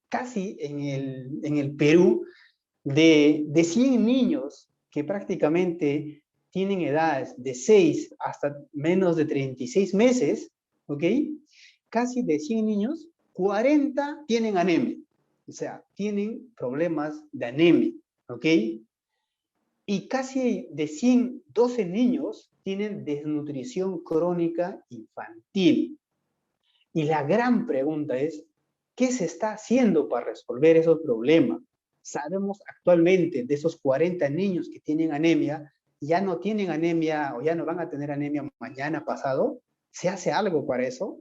casi en el Perú, de 100 niños que prácticamente tienen edades de 6 hasta menos de 36 meses, ¿ok? Casi de 100 niños, 40 tienen anemia. O sea, tienen problemas de anemia, ¿ok? Y casi de 112 niños tienen desnutrición crónica infantil. Y la gran pregunta es, ¿qué se está haciendo para resolver esos problemas? Sabemos actualmente de esos 40 niños que tienen anemia, ya no tienen anemia o ya no van a tener anemia mañana pasado. ¿Se hace algo para eso?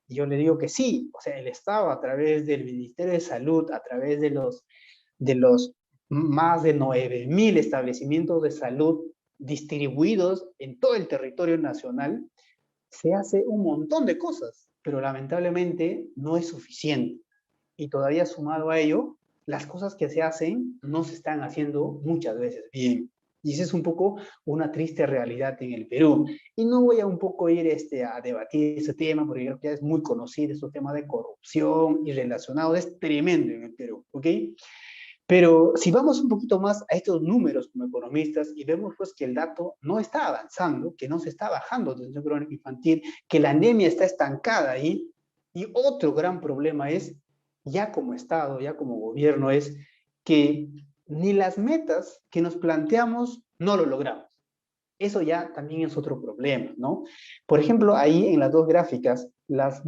Y yo le digo que sí. O sea, el Estado a través del Ministerio de Salud, a través de los más de 9.000 establecimientos de salud distribuidos en todo el territorio nacional, se hace un montón de cosas, pero lamentablemente no es suficiente. Y todavía sumado a ello, las cosas que se hacen no se están haciendo muchas veces bien. Y esa es un poco una triste realidad en el Perú. Y no voy a un poco ir a debatir ese tema, porque creo que ya es muy conocido, este tema de corrupción y relacionado, es tremendo en el Perú, ¿ok? Pero si vamos un poquito más a estos números como economistas y vemos pues que el dato no está avanzando, que no se está bajando de atención crónica infantil, que la anemia está estancada ahí, y otro gran problema es, ya como Estado, ya como gobierno, es que ni las metas que nos planteamos no lo logramos. Eso ya también es otro problema, ¿no? Por ejemplo, ahí en las dos gráficas, las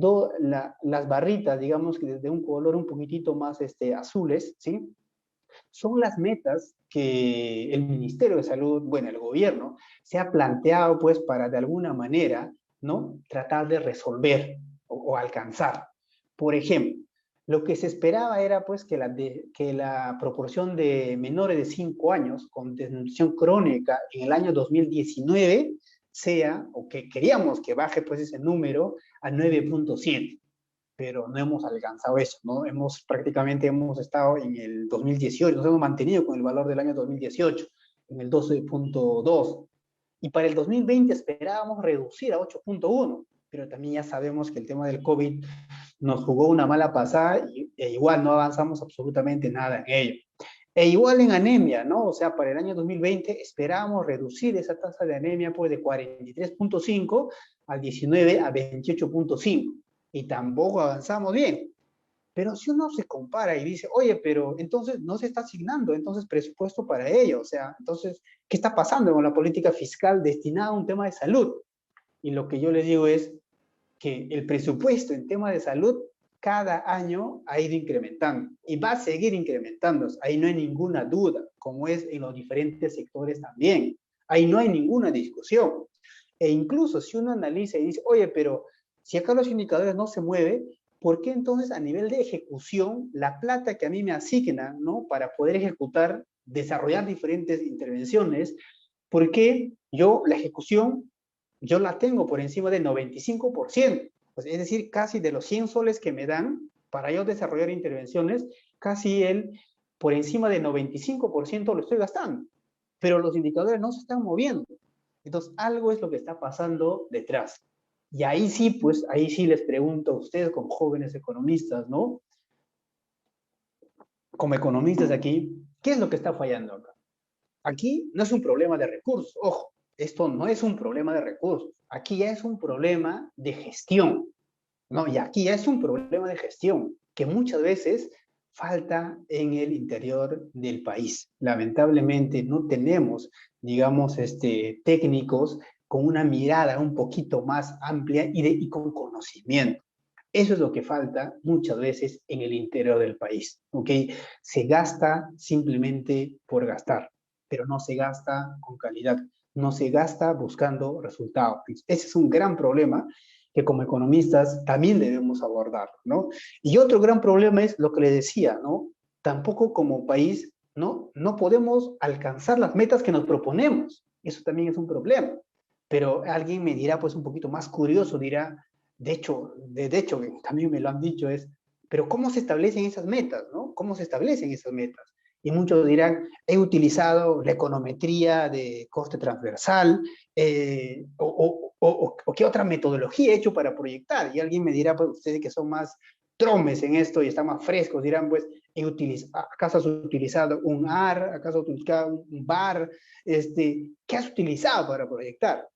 barritas, digamos que de un color un poquitito más azules, ¿sí? Son las metas que el Ministerio de Salud, bueno, el gobierno, se ha planteado pues para de alguna manera, ¿no? Tratar de resolver o alcanzar. Por ejemplo, lo que se esperaba era pues que la proporción de menores de 5 años con desnutrición crónica en el año 2019 sea, o que queríamos que baje pues ese número a 9.7, pero no hemos alcanzado eso, ¿no? Prácticamente hemos estado en el 2018, nos hemos mantenido con el valor del año 2018, en el 12.2, y para el 2020 esperábamos reducir a 8.1, pero también ya sabemos que el tema del COVID nos jugó una mala pasada e igual no avanzamos absolutamente nada en ello. E igual en anemia, ¿no? O sea, para el año 2020 esperábamos reducir esa tasa de anemia pues de 43.5 al 19 a 28.5 y tampoco avanzamos bien. Pero si uno se compara y dice, oye, pero entonces no se está asignando entonces presupuesto para ello, o sea, entonces, ¿qué está pasando con la política fiscal destinada a un tema de salud? Y lo que yo les digo es que el presupuesto en tema de salud cada año ha ido incrementando y va a seguir incrementándose. Ahí no hay ninguna duda, como es en los diferentes sectores también. Ahí no hay ninguna discusión. E incluso si uno analiza y dice, oye, pero si acá los indicadores no se mueven, ¿por qué entonces a nivel de ejecución la plata que a mí me asignan, ¿no? Para poder ejecutar, desarrollar diferentes intervenciones, ¿por qué yo la ejecución yo la tengo por encima del 95%? Pues es decir, casi de los 100 soles que me dan para yo desarrollar intervenciones, casi por encima del 95% lo estoy gastando. Pero los indicadores no se están moviendo. Entonces, algo es lo que está pasando detrás. Y ahí sí, pues, ahí sí les pregunto a ustedes como jóvenes economistas, ¿no? Como economistas aquí, ¿qué es lo que está fallando acá? Aquí no es un problema de recursos, ojo, esto no es un problema de recursos, aquí ya es un problema de gestión, ¿no? Y aquí ya es un problema de gestión que muchas veces falta en el interior del país. Lamentablemente no tenemos, digamos, técnicos con una mirada un poquito más amplia y con conocimiento. Eso es lo que falta muchas veces en el interior del país, ¿ok? Se gasta simplemente por gastar, pero no se gasta con calidad, no se gasta buscando resultados. Ese es un gran problema que como economistas también debemos abordar, ¿no? Y otro gran problema es lo que le decía, ¿no? Tampoco como país, ¿no? No podemos alcanzar las metas que nos proponemos. Eso también es un problema. Pero alguien me dirá, pues un poquito más curioso, dirá, de hecho, también me lo han dicho, pero ¿cómo se establecen esas metas, no? ¿Cómo se establecen esas metas? Y muchos dirán, he utilizado la econometría de coste transversal, o qué otra metodología he hecho para proyectar. Y alguien me dirá, pues ustedes que son más tromes en esto y están más frescos, dirán, pues, ¿acaso has utilizado un AR? ¿Acaso has utilizado un VAR? ¿Qué has utilizado para proyectar?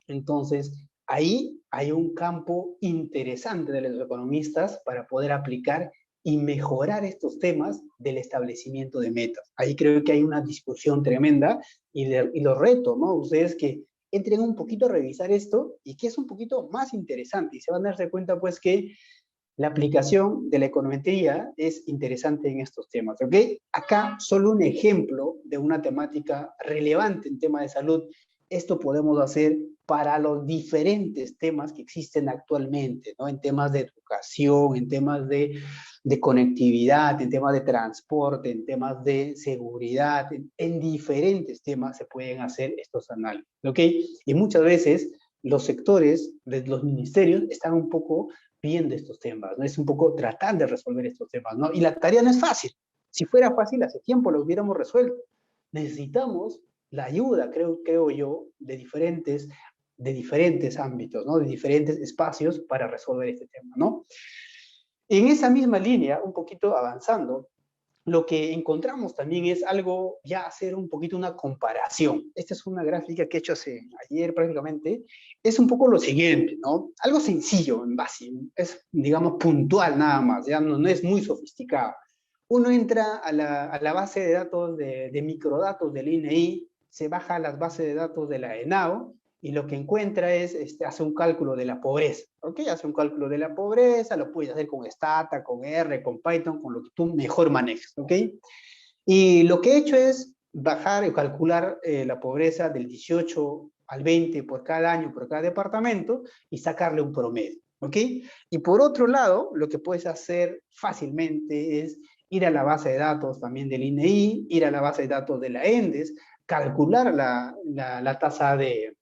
Entonces, ahí hay un campo interesante de los economistas para poder aplicar y mejorar estos temas del establecimiento de metas. Ahí creo que hay una discusión tremenda y los reto, ¿no? Ustedes que entren un poquito a revisar esto y que es un poquito más interesante y se van a darse cuenta pues que la aplicación de la econometría es interesante en estos temas, ¿ok? Acá solo un ejemplo de una temática relevante en tema de salud. Esto podemos hacer para los diferentes temas que existen actualmente, ¿no? En temas de educación, en temas de conectividad, en temas de transporte, en temas de seguridad, en diferentes temas se pueden hacer estos análisis, ¿ok? Y muchas veces los sectores de los ministerios están un poco viendo estos temas, ¿no? Es un poco tratar de resolver estos temas, ¿no? Y la tarea no es fácil. Si fuera fácil, hace tiempo lo hubiéramos resuelto. Necesitamos la ayuda, creo yo, de diferentes ámbitos, ¿no? De diferentes espacios para resolver este tema, ¿no? En esa misma línea, un poquito avanzando, lo que encontramos también es algo, ya hacer un poquito una comparación. Esta es una gráfica que he hecho ayer prácticamente. Es un poco lo siguiente, ¿no? Algo sencillo en base, es, digamos, puntual nada más, ya no es muy sofisticado. Uno entra a la base de datos de microdatos del INEI, se baja a las bases de datos de la ENAO, y lo que encuentra es, hace un cálculo de la pobreza, ¿ok? Hace un cálculo de la pobreza, lo puedes hacer con Stata, con R, con Python, con lo que tú mejor manejes, ¿ok? Y lo que he hecho es bajar y calcular la pobreza del 18 al 20 por cada año, por cada departamento, y sacarle un promedio, ¿ok? Y por otro lado, lo que puedes hacer fácilmente es ir a la base de datos también del INEI, ir a la base de datos de la ENDES, calcular la tasa de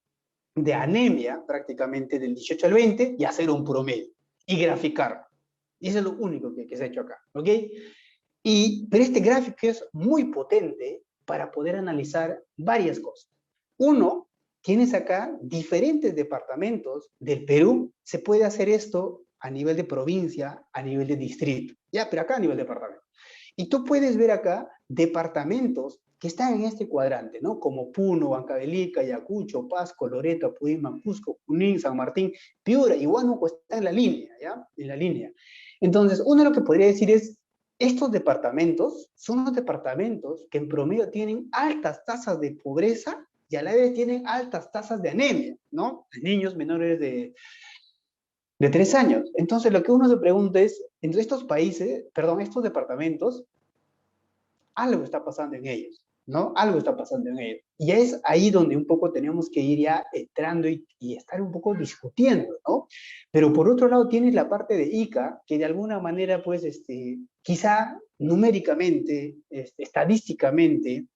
anemia prácticamente del 18 al 20 y hacer un promedio y graficarlo. Y eso es lo único que se ha hecho acá, ¿ok? Pero este gráfico es muy potente para poder analizar varias cosas. Uno, tienes acá diferentes departamentos del Perú. Se puede hacer esto a nivel de provincia, a nivel de distrito, ya, pero acá a nivel de departamento. Y tú puedes ver acá departamentos que están en este cuadrante, ¿no? Como Puno, Huancavelica, Ayacucho, Pasco, Loreto, Apurímac, Cusco, Junín, San Martín, Piura y Huánuco está en la línea, ¿ya? En la línea. Entonces, uno lo que podría decir es, estos departamentos son los departamentos que en promedio tienen altas tasas de pobreza y a la vez tienen altas tasas de anemia, ¿no? De niños menores de 3 años. Entonces, lo que uno se pregunta es, entre estos países, perdón, estos departamentos, algo está pasando en ellos, ¿no? Algo está pasando en ellos. Y es ahí donde un poco tenemos que ir ya entrando y estar un poco discutiendo, ¿no? Pero por otro lado tienes la parte de ICA, que de alguna manera, pues, quizá numéricamente, estadísticamente,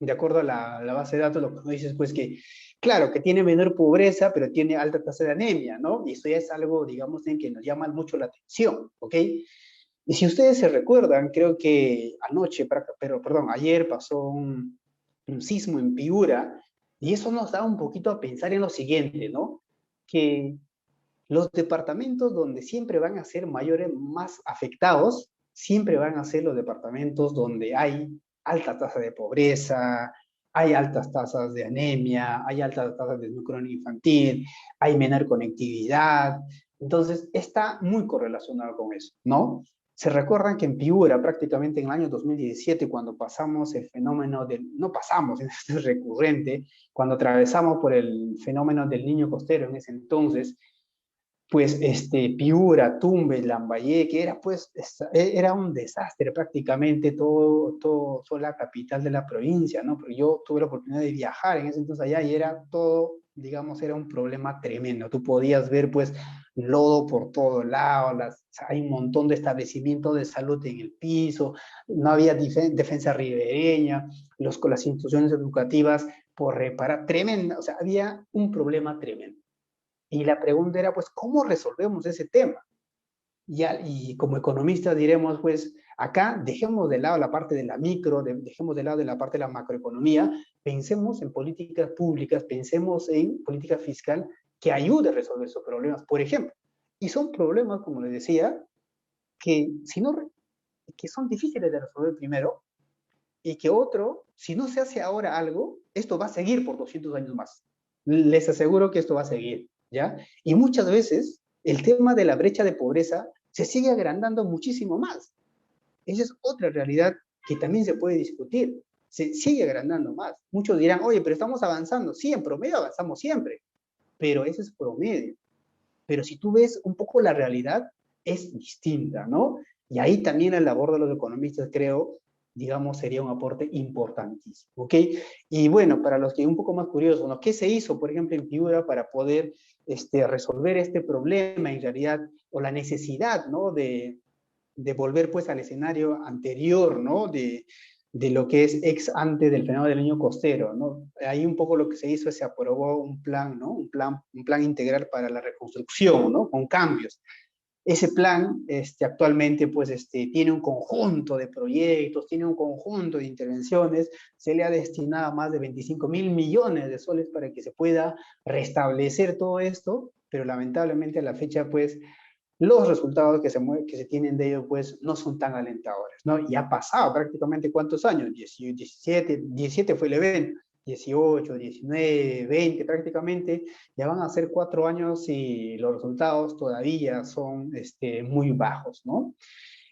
de acuerdo a la base de datos, lo que nos dices, pues que, claro, que tiene menor pobreza, pero tiene alta tasa de anemia, ¿no? Y eso ya es algo, digamos, en que nos llama mucho la atención, ¿ok? Y si ustedes se recuerdan, creo que anoche, pero perdón, ayer pasó un sismo en Piura, y eso nos da un poquito a pensar en lo siguiente, ¿no? Que los departamentos donde siempre van a ser mayores, más afectados, siempre van a ser los departamentos donde hay alta tasa de pobreza, hay altas tasas de anemia, hay altas tasas de núcleo infantil, hay menor conectividad. Entonces, está muy correlacionado con eso, ¿no? Se recuerdan que en Piura, prácticamente en el año 2017, cuando pasamos el fenómeno del, no pasamos, es recurrente, cuando atravesamos por el fenómeno del niño costero en ese entonces, pues Piura, Tumbes, Lambayeque, era pues, era un desastre prácticamente toda la capital de la provincia, ¿no? Porque yo tuve la oportunidad de viajar en ese entonces allá y era todo, digamos, era un problema tremendo. Tú podías ver pues lodo por todos lados, hay un montón de establecimientos de salud en el piso, no había defensa ribereña, las instituciones educativas por reparar, tremenda, o sea, había un problema tremendo. Y la pregunta era, pues, ¿cómo resolvemos ese tema? Y como economistas diremos, pues, acá dejemos de lado la parte de la micro, dejemos de lado la parte de la macroeconomía, pensemos en políticas públicas, pensemos en política fiscal que ayude a resolver esos problemas, por ejemplo. Y son problemas, como les decía, que, si no, que son difíciles de resolver primero, y que otro, si no se hace ahora algo, esto va a seguir por 200 años más. Les aseguro que esto va a seguir, ¿ya? Y muchas veces el tema de la brecha de pobreza se sigue agrandando muchísimo más. Esa es otra realidad que también se puede discutir. Se sigue agrandando más. Muchos dirán, oye, pero estamos avanzando. Sí, en promedio avanzamos siempre, pero ese es promedio. Pero si tú ves un poco la realidad, es distinta, ¿no? Y ahí también la labor de los economistas, creo, digamos, sería un aporte importantísimo, ¿ok? Y bueno, para los que un poco más curiosos, ¿no? ¿Qué se hizo, por ejemplo, en Piura para poder resolver este problema, en realidad, o la necesidad, ¿no? De volver, pues, al escenario anterior, ¿no? De lo que es ex ante del fenómeno del niño costero, ¿no? Ahí un poco lo que se hizo es se aprobó un plan, ¿no? Un plan integral para la reconstrucción, ¿no? Con cambios. Ese plan actualmente pues, tiene un conjunto de proyectos, tiene un conjunto de intervenciones, se le ha destinado más de 25.000 millones de soles para que se pueda restablecer todo esto, pero lamentablemente a la fecha pues los resultados que se tienen de ello pues no son tan alentadores, ¿no? Y ha pasado prácticamente ¿cuántos años? 17 fue el evento, 18, 19, 20 prácticamente, ya van a ser 4 años y los resultados todavía son muy bajos, ¿no?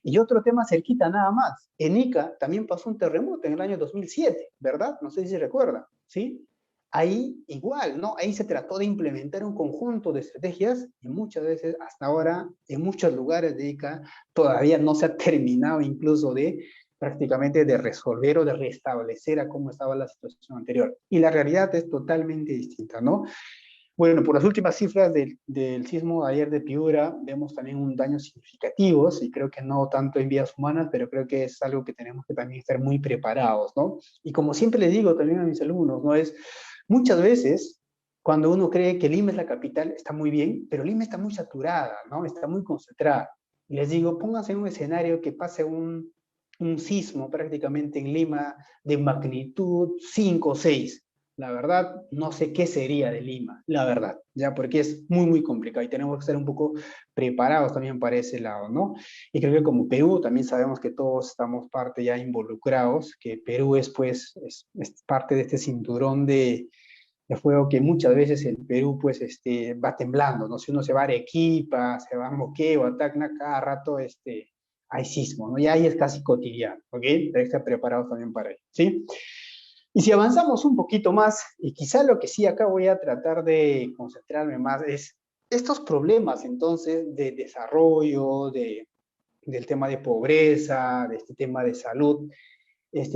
Y otro tema cerquita nada más, en Ica también pasó un terremoto en el año 2007, ¿verdad? No sé si se recuerda, ¿sí? Ahí igual, ¿no? Ahí se trató de implementar un conjunto de estrategias y muchas veces, hasta ahora, en muchos lugares de Ica, todavía no se ha terminado incluso de prácticamente de resolver o de restablecer a cómo estaba la situación anterior. Y la realidad es totalmente distinta, ¿no? Bueno, por las últimas cifras del sismo de ayer de Piura, vemos también un daño significativo, y creo que no tanto en vidas humanas, pero creo que es algo que tenemos que también estar muy preparados, ¿no? Y como siempre les digo también a mis alumnos, ¿no? Es muchas veces cuando uno cree que Lima es la capital, está muy bien, pero Lima está muy saturada, ¿no? Está muy concentrada. Y les digo, pónganse en un escenario que pase un sismo prácticamente en Lima de magnitud 5 o 6. La verdad, no sé qué sería de Lima, la verdad, ya porque es muy, muy complicado y tenemos que estar un poco preparados también para ese lado, ¿no? Y creo que como Perú también sabemos que todos estamos parte ya involucrados, que Perú es pues, es parte de este cinturón de fuego que muchas veces el Perú pues va temblando, ¿no? Si uno se va a Arequipa, se va a Moquegua, a Tacna, cada rato hay sismo, ¿no? Y ahí es casi cotidiano, ¿ok? Hay que estar preparados también para ello, ¿sí? Y si avanzamos un poquito más, y quizá lo que sí acá voy a tratar de concentrarme más es estos problemas entonces de desarrollo, del tema de pobreza, de este tema de salud,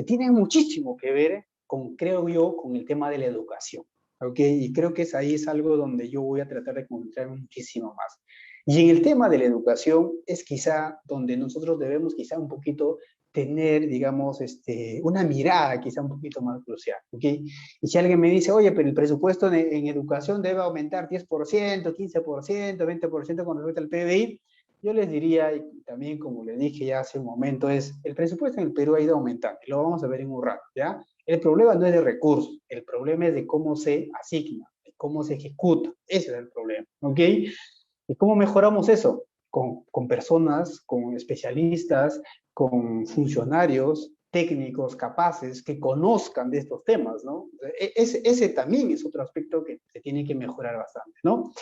tienen muchísimo que ver con, creo yo, con el tema de la educación. ¿Ok? Y creo que ahí es algo donde yo voy a tratar de concentrarme muchísimo más. Y en el tema de la educación es quizá donde nosotros debemos quizá un poquito tener, digamos, una mirada quizá un poquito más crucial, ¿ok? Y si alguien me dice, oye, pero el presupuesto en educación debe aumentar 10%, 15%, 20% con respecto al PBI, yo les diría, y también como les dije ya hace un momento, es el presupuesto en el Perú ha ido aumentando, y lo vamos a ver en un rato, ¿ya? El problema no es de recursos, el problema es de cómo se asigna, de cómo se ejecuta, ese es el problema, ¿ok? ¿Y cómo mejoramos eso? Con personas, con especialistas, con funcionarios técnicos capaces que conozcan de estos temas, ¿no? Ese también es otro aspecto que se tiene que mejorar bastante, ¿no?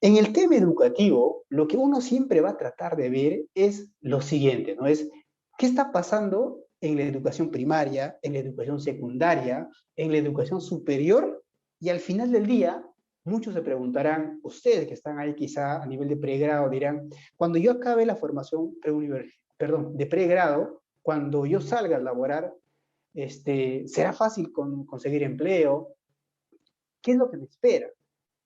En el tema educativo, lo que uno siempre va a tratar de ver es lo siguiente, ¿no? Es qué está pasando en la educación primaria, en la educación secundaria, en la educación superior, y al final del día, muchos se preguntarán, ustedes que están ahí quizá a nivel de pregrado, dirán, cuando yo acabe la formación de pregrado, cuando yo salga a laborar, ¿será fácil conseguir empleo? ¿Qué es lo que me espera?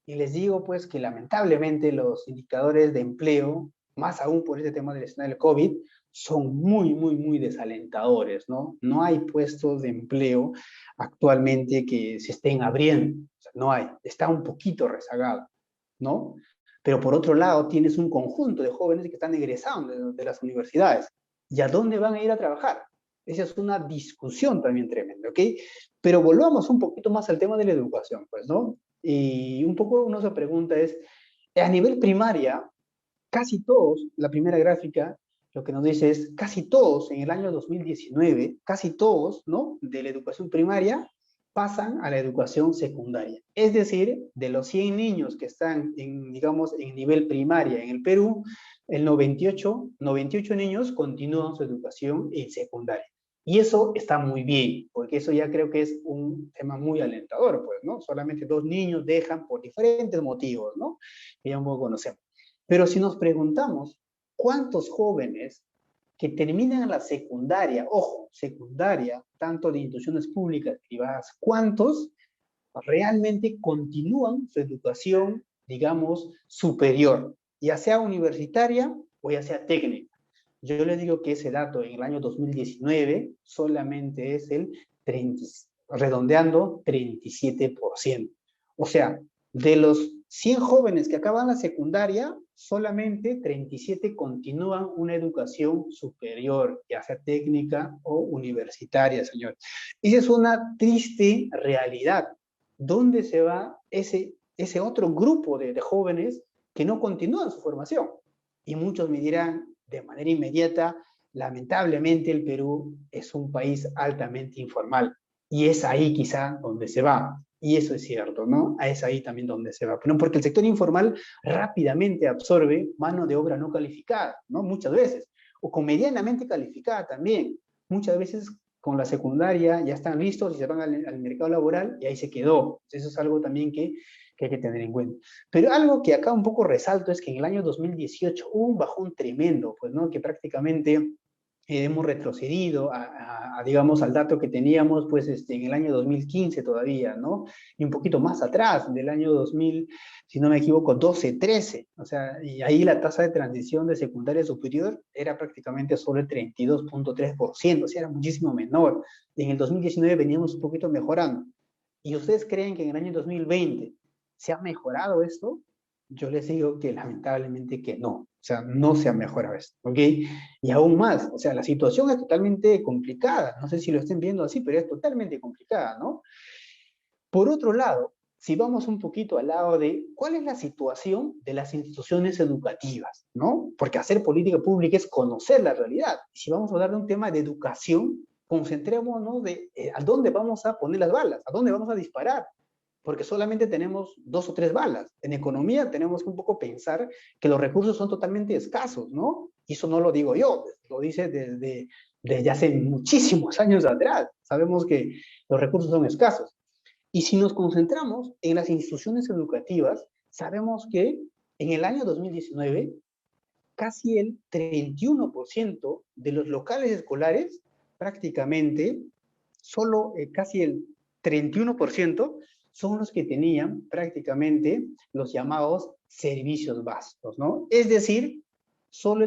Y les digo pues que lamentablemente los indicadores de empleo, más aún por este tema del escenario del COVID, son muy, muy, muy desalentadores, ¿no? No hay puestos de empleo actualmente que se estén abriendo, o sea, no hay, está un poquito rezagado, ¿no? Pero por otro lado tienes un conjunto de jóvenes que están egresando de las universidades. ¿Y a dónde van a ir a trabajar? Esa es una discusión también tremenda, ¿ok? Pero volvamos un poquito más al tema de la educación, pues, ¿no? Y un poco uno se pregunta es, a nivel primaria, casi todos, la primera gráfica, lo que nos dice es, casi todos en el año 2019, casi todos, ¿no? De la educación primaria pasan a la educación secundaria. Es decir, de los 100 niños que están en, digamos, en nivel primaria en el Perú, el 98 niños continúan su educación en secundaria. Y eso está muy bien, porque eso ya creo que es un tema muy alentador, pues, ¿no? Solamente 2 niños dejan por diferentes motivos, ¿no? Que ya un poco conocemos. Pero si nos preguntamos, ¿cuántos jóvenes que terminan la secundaria, ojo, secundaria, tanto de instituciones públicas y privadas, cuántos realmente continúan su educación, digamos, superior, ya sea universitaria o ya sea técnica? Yo les digo que ese dato en el año 2019 solamente es el 30, redondeando 37%. O sea, de los 100 jóvenes que acaban la secundaria, solamente 37 continúan una educación superior, ya sea técnica o universitaria, señor. Esa es una triste realidad. ¿Dónde se va ese otro grupo de jóvenes que no continúan su formación? Y muchos me dirán de manera inmediata, lamentablemente el Perú es un país altamente informal. Y es ahí quizá donde se va. Y eso es cierto, ¿no? Es ahí también donde se va. Pero porque el sector informal rápidamente absorbe mano de obra no calificada, ¿no? Muchas veces. O con medianamente calificada también. Muchas veces con la secundaria ya están listos y se van al mercado laboral y ahí se quedó. Eso es algo también que hay que tener en cuenta. Pero algo que acá un poco resalto es que en el año 2018 hubo un bajón tremendo, pues, ¿no? Que prácticamente hemos retrocedido digamos, al dato que teníamos, pues, en el año 2015 todavía, ¿no? Y un poquito más atrás, del año 2000, si no me equivoco, 12, 13. O sea, y ahí la tasa de transición de secundaria superior era prácticamente solo el 32.3%, o sea, era muchísimo menor. Y en el 2019 veníamos un poquito mejorando. ¿Y ustedes creen que en el año 2020 se ha mejorado esto? Yo les digo que lamentablemente que no. O sea, no se ha mejorado esto, ¿ok? Y aún más, o sea, la situación es totalmente complicada. No sé si lo estén viendo así, pero es totalmente complicada, ¿no? Por otro lado, si vamos un poquito al lado de cuál es la situación de las instituciones educativas, ¿no? Porque hacer política pública es conocer la realidad. Y si vamos a hablar de un tema de educación, concentrémonos de a dónde vamos a poner las balas, a dónde vamos a disparar, porque solamente tenemos 2 o 3 balas. En economía tenemos que un poco pensar que los recursos son totalmente escasos, ¿no? Y eso no lo digo yo, lo dice desde hace muchísimos años atrás. Sabemos que los recursos son escasos. Y si nos concentramos en las instituciones educativas, sabemos que en el año 2019 casi el 31% de los locales escolares, prácticamente, solo casi el 31% son los que tenían prácticamente los llamados servicios básicos, ¿no? Es decir, solo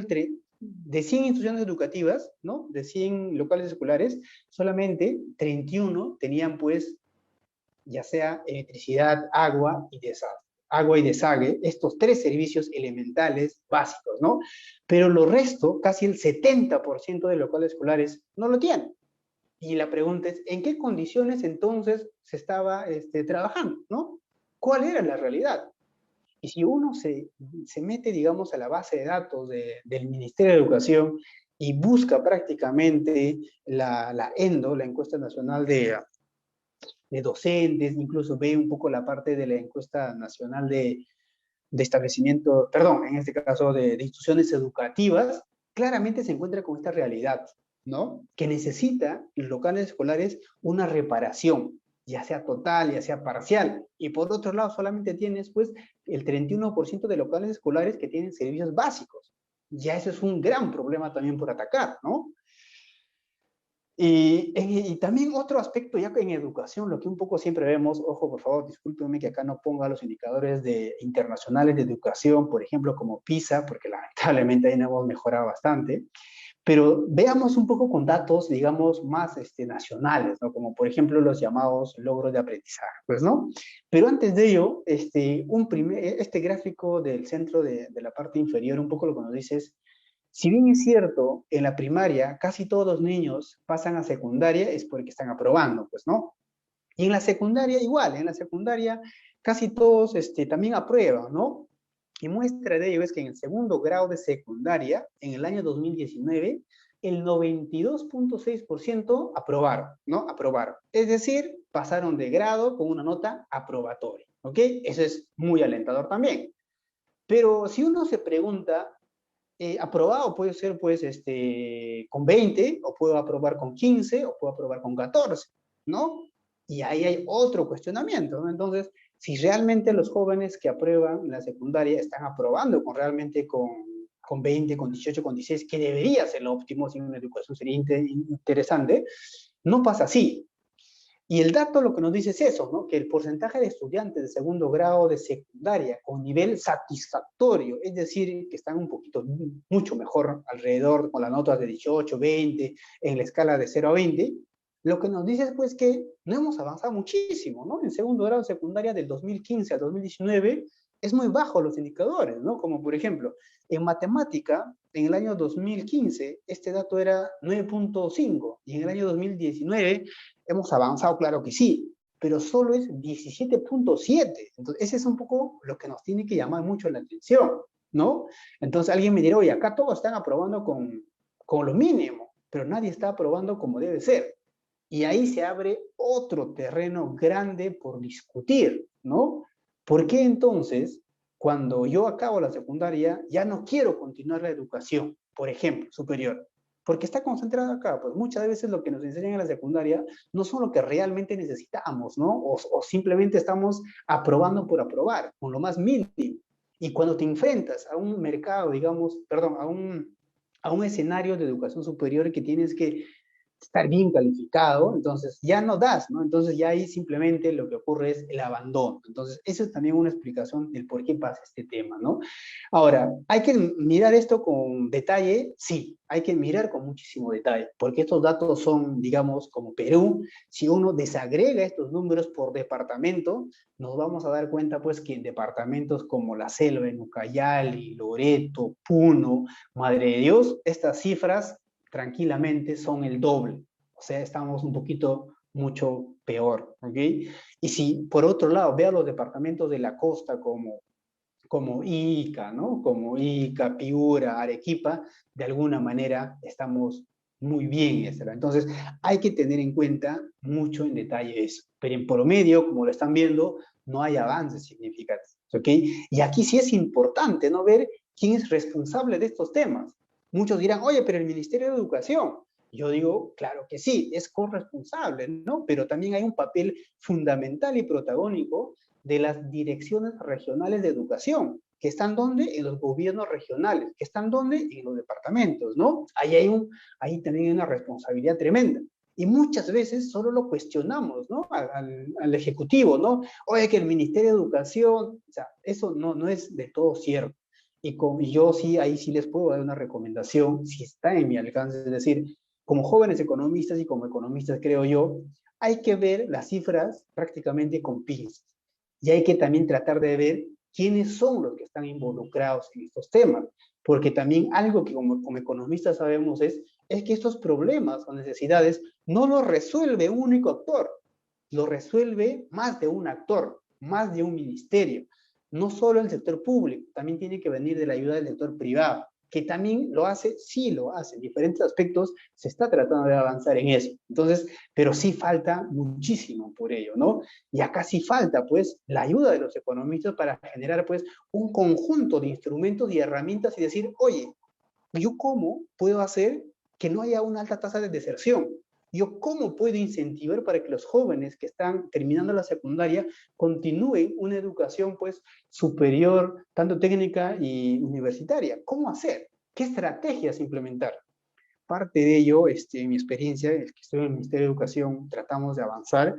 de 100 instituciones educativas, ¿no? De 100 locales escolares, solamente 31 tenían, pues, ya sea electricidad, agua y desague, estos 3 servicios elementales básicos, ¿no? Pero lo resto, casi el 70% de locales escolares no lo tienen. Y la pregunta es, ¿en qué condiciones entonces se estaba trabajando, ¿no? ¿Cuál era la realidad? Y si uno se mete, digamos, a la base de datos del Ministerio de Educación y busca prácticamente la ENDO, la Encuesta Nacional de Docentes, incluso ve un poco la parte de la Encuesta Nacional de Establecimiento, perdón, en este caso de instituciones educativas, claramente se encuentra con esta realidad, ¿no? Que necesita los locales escolares una reparación, ya sea total, ya sea parcial. Y por otro lado, solamente tienes, pues, el 31% de locales escolares que tienen servicios básicos. Ya eso es un gran problema también por atacar, ¿no? Y también otro aspecto ya en educación, lo que un poco siempre vemos, ojo, por favor, discúlpenme que acá no ponga los indicadores internacionales de educación, por ejemplo, como PISA, porque lamentablemente ahí no hemos mejorado bastante, pero veamos un poco con datos, digamos, más nacionales, ¿no? Como por ejemplo los llamados logros de aprendizaje, pues, ¿no? Pero antes de ello, este gráfico del centro de la parte inferior, un poco lo que nos dice es, si bien es cierto, en la primaria casi todos los niños pasan a secundaria es porque están aprobando, pues, ¿no? Y en la secundaria igual, en la secundaria casi todos también aprueban, ¿no? Y muestra de ello es que en el segundo grado de secundaria, en el año 2019, el 92.6% aprobaron, ¿no? Aprobaron. Es decir, pasaron de grado con una nota aprobatoria, ¿ok? Eso es muy alentador también. Pero si uno se pregunta, aprobado puede ser pues con 20, o puedo aprobar con 15, o puedo aprobar con 14, ¿no? Y ahí hay otro cuestionamiento, ¿no? Entonces, si realmente los jóvenes que aprueban en la secundaria están aprobando realmente con 20, con 18, con 16, que debería ser lo óptimo, si una educación sería interesante, no pasa así. Y el dato lo que nos dice es eso, ¿no? Que el porcentaje de estudiantes de segundo grado de secundaria con nivel satisfactorio, es decir, que están un poquito, mucho mejor alrededor con las notas de 18, 20, en la escala de 0 a 20, lo que nos dice es pues que no hemos avanzado muchísimo, ¿no? En segundo grado de secundaria del 2015 al 2019 es muy bajo los indicadores, ¿no? Como por ejemplo, en matemática, en el año 2015, este dato era 9.5 y en el año 2019 hemos avanzado, claro que sí, pero solo es 17.7. Entonces, ese es un poco lo que nos tiene que llamar mucho la atención, ¿no? Entonces, alguien me dirá, oye, acá todos están aprobando con lo mínimo, pero nadie está aprobando como debe ser. Y ahí se abre otro terreno grande por discutir, ¿no? ¿Por qué entonces, cuando yo acabo la secundaria, ya no quiero continuar la educación, por ejemplo, superior? Porque está concentrada acá, pues muchas veces lo que nos enseñan en la secundaria no son lo que realmente necesitamos, ¿no? O simplemente estamos aprobando por aprobar, con lo más mínimo. Y cuando te enfrentas a un mercado, digamos, perdón, a un escenario de educación superior que tienes que estar bien calificado, entonces ya no das, ¿no? Entonces ya ahí simplemente lo que ocurre es el abandono. Entonces, eso es también una explicación del por qué pasa este tema, ¿no? Ahora, ¿hay que mirar esto con detalle? Sí, hay que mirar con muchísimo detalle, porque estos datos son, digamos, como Perú, si uno desagrega estos números por departamento, nos vamos a dar cuenta, pues, que en departamentos como La Selva, en Ucayali, Loreto, Puno, Madre de Dios, estas cifras tranquilamente son el doble. O sea, estamos un poquito mucho peor, ¿ok? Y si por otro lado veo los departamentos de la costa como Ica, ¿no? Como Ica, Piura, Arequipa, de alguna manera estamos muy bien, etc. Entonces, hay que tener en cuenta mucho en detalle eso. Pero en promedio, como lo están viendo, no hay avances significativos, ¿ok? Y aquí sí es importante, ¿no? Ver quién es responsable de estos temas. Muchos dirán, oye, pero el Ministerio de Educación. Yo digo, claro que sí, es corresponsable, ¿no? Pero también hay un papel fundamental y protagónico de las direcciones regionales de educación, que están donde en los gobiernos regionales, que están donde en los departamentos, ¿no? Ahí también hay una responsabilidad tremenda. Y muchas veces solo lo cuestionamos, ¿no? Al Ejecutivo, ¿no? Oye, que el Ministerio de Educación, o sea, eso no es de todo cierto. Y yo sí, ahí sí les puedo dar una recomendación, si está en mi alcance, es decir, como jóvenes economistas y como economistas, creo yo, hay que ver las cifras prácticamente con pinzas. Y hay que también tratar de ver quiénes son los que están involucrados en estos temas, porque también algo que como economistas sabemos es que estos problemas o necesidades no los resuelve un único actor, lo resuelve más de un actor, más de un ministerio. No solo el sector público, también tiene que venir de la ayuda del sector privado, que también lo hace, sí lo hace, en diferentes aspectos se está tratando de avanzar en eso. Entonces, pero sí falta muchísimo por ello, ¿no? Y acá sí falta, pues, la ayuda de los economistas para generar, pues, un conjunto de instrumentos y herramientas y decir, oye, ¿yo cómo puedo hacer que no haya una alta tasa de deserción? ¿Yo cómo puedo incentivar para que los jóvenes que están terminando la secundaria continúen una educación pues superior, tanto técnica y universitaria? ¿Cómo hacer? ¿Qué estrategias implementar? Parte de ello, en mi experiencia, el que estoy en el Ministerio de Educación, tratamos de avanzar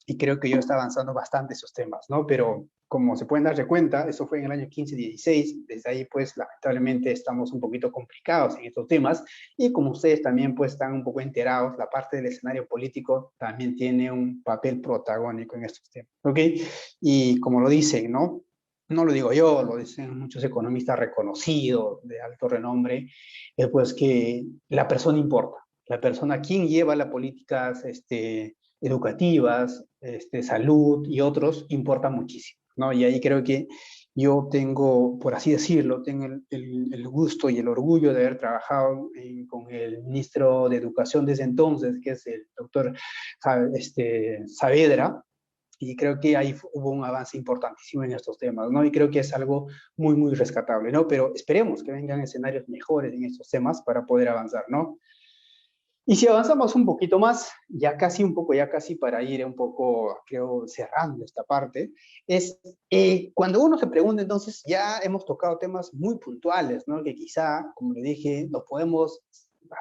y creo que yo está avanzando bastante esos temas, ¿no? Pero como se pueden darse cuenta, eso fue en el año 15-16, desde ahí pues lamentablemente estamos un poquito complicados en estos temas y como ustedes también pues están un poco enterados, la parte del escenario político también tiene un papel protagónico en estos temas, ¿ok? Y como lo dicen, ¿no? No lo digo yo, lo dicen muchos economistas reconocidos de alto renombre, pues que la persona importa, la persona, quien lleva las políticas, educativas, salud y otros, importa muchísimo, ¿no? Y ahí creo que yo tengo, por así decirlo, tengo el gusto y el orgullo de haber trabajado con el ministro de Educación desde entonces, que es el doctor Saavedra, y creo que ahí hubo un avance importantísimo en estos temas, ¿no? Y creo que es algo muy, muy rescatable, ¿no? Pero esperemos que vengan escenarios mejores en estos temas para poder avanzar, ¿no? Y si avanzamos un poquito más, ya casi para ir un poco, creo, cerrando esta parte, es cuando uno se pregunta, entonces ya hemos tocado temas muy puntuales, ¿no? Que quizá, como le dije, no podemos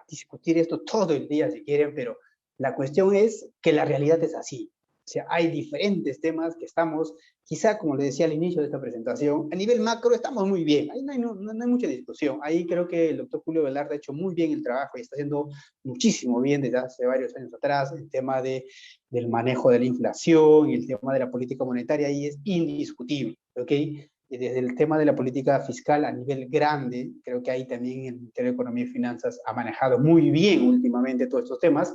discutir esto todo el día si quieren, pero la cuestión es que la realidad es así. O sea, hay diferentes temas que estamos, quizá como le decía al inicio de esta presentación, a nivel macro estamos muy bien, ahí no hay mucha discusión. Ahí creo que el doctor Julio Velarde ha hecho muy bien el trabajo y está haciendo muchísimo bien desde hace varios años atrás. El tema del manejo de la inflación y el tema de la política monetaria ahí es indiscutible, ¿ok? Y desde el tema de la política fiscal a nivel grande, creo que ahí también el Ministerio de Economía y Finanzas ha manejado muy bien últimamente todos estos temas.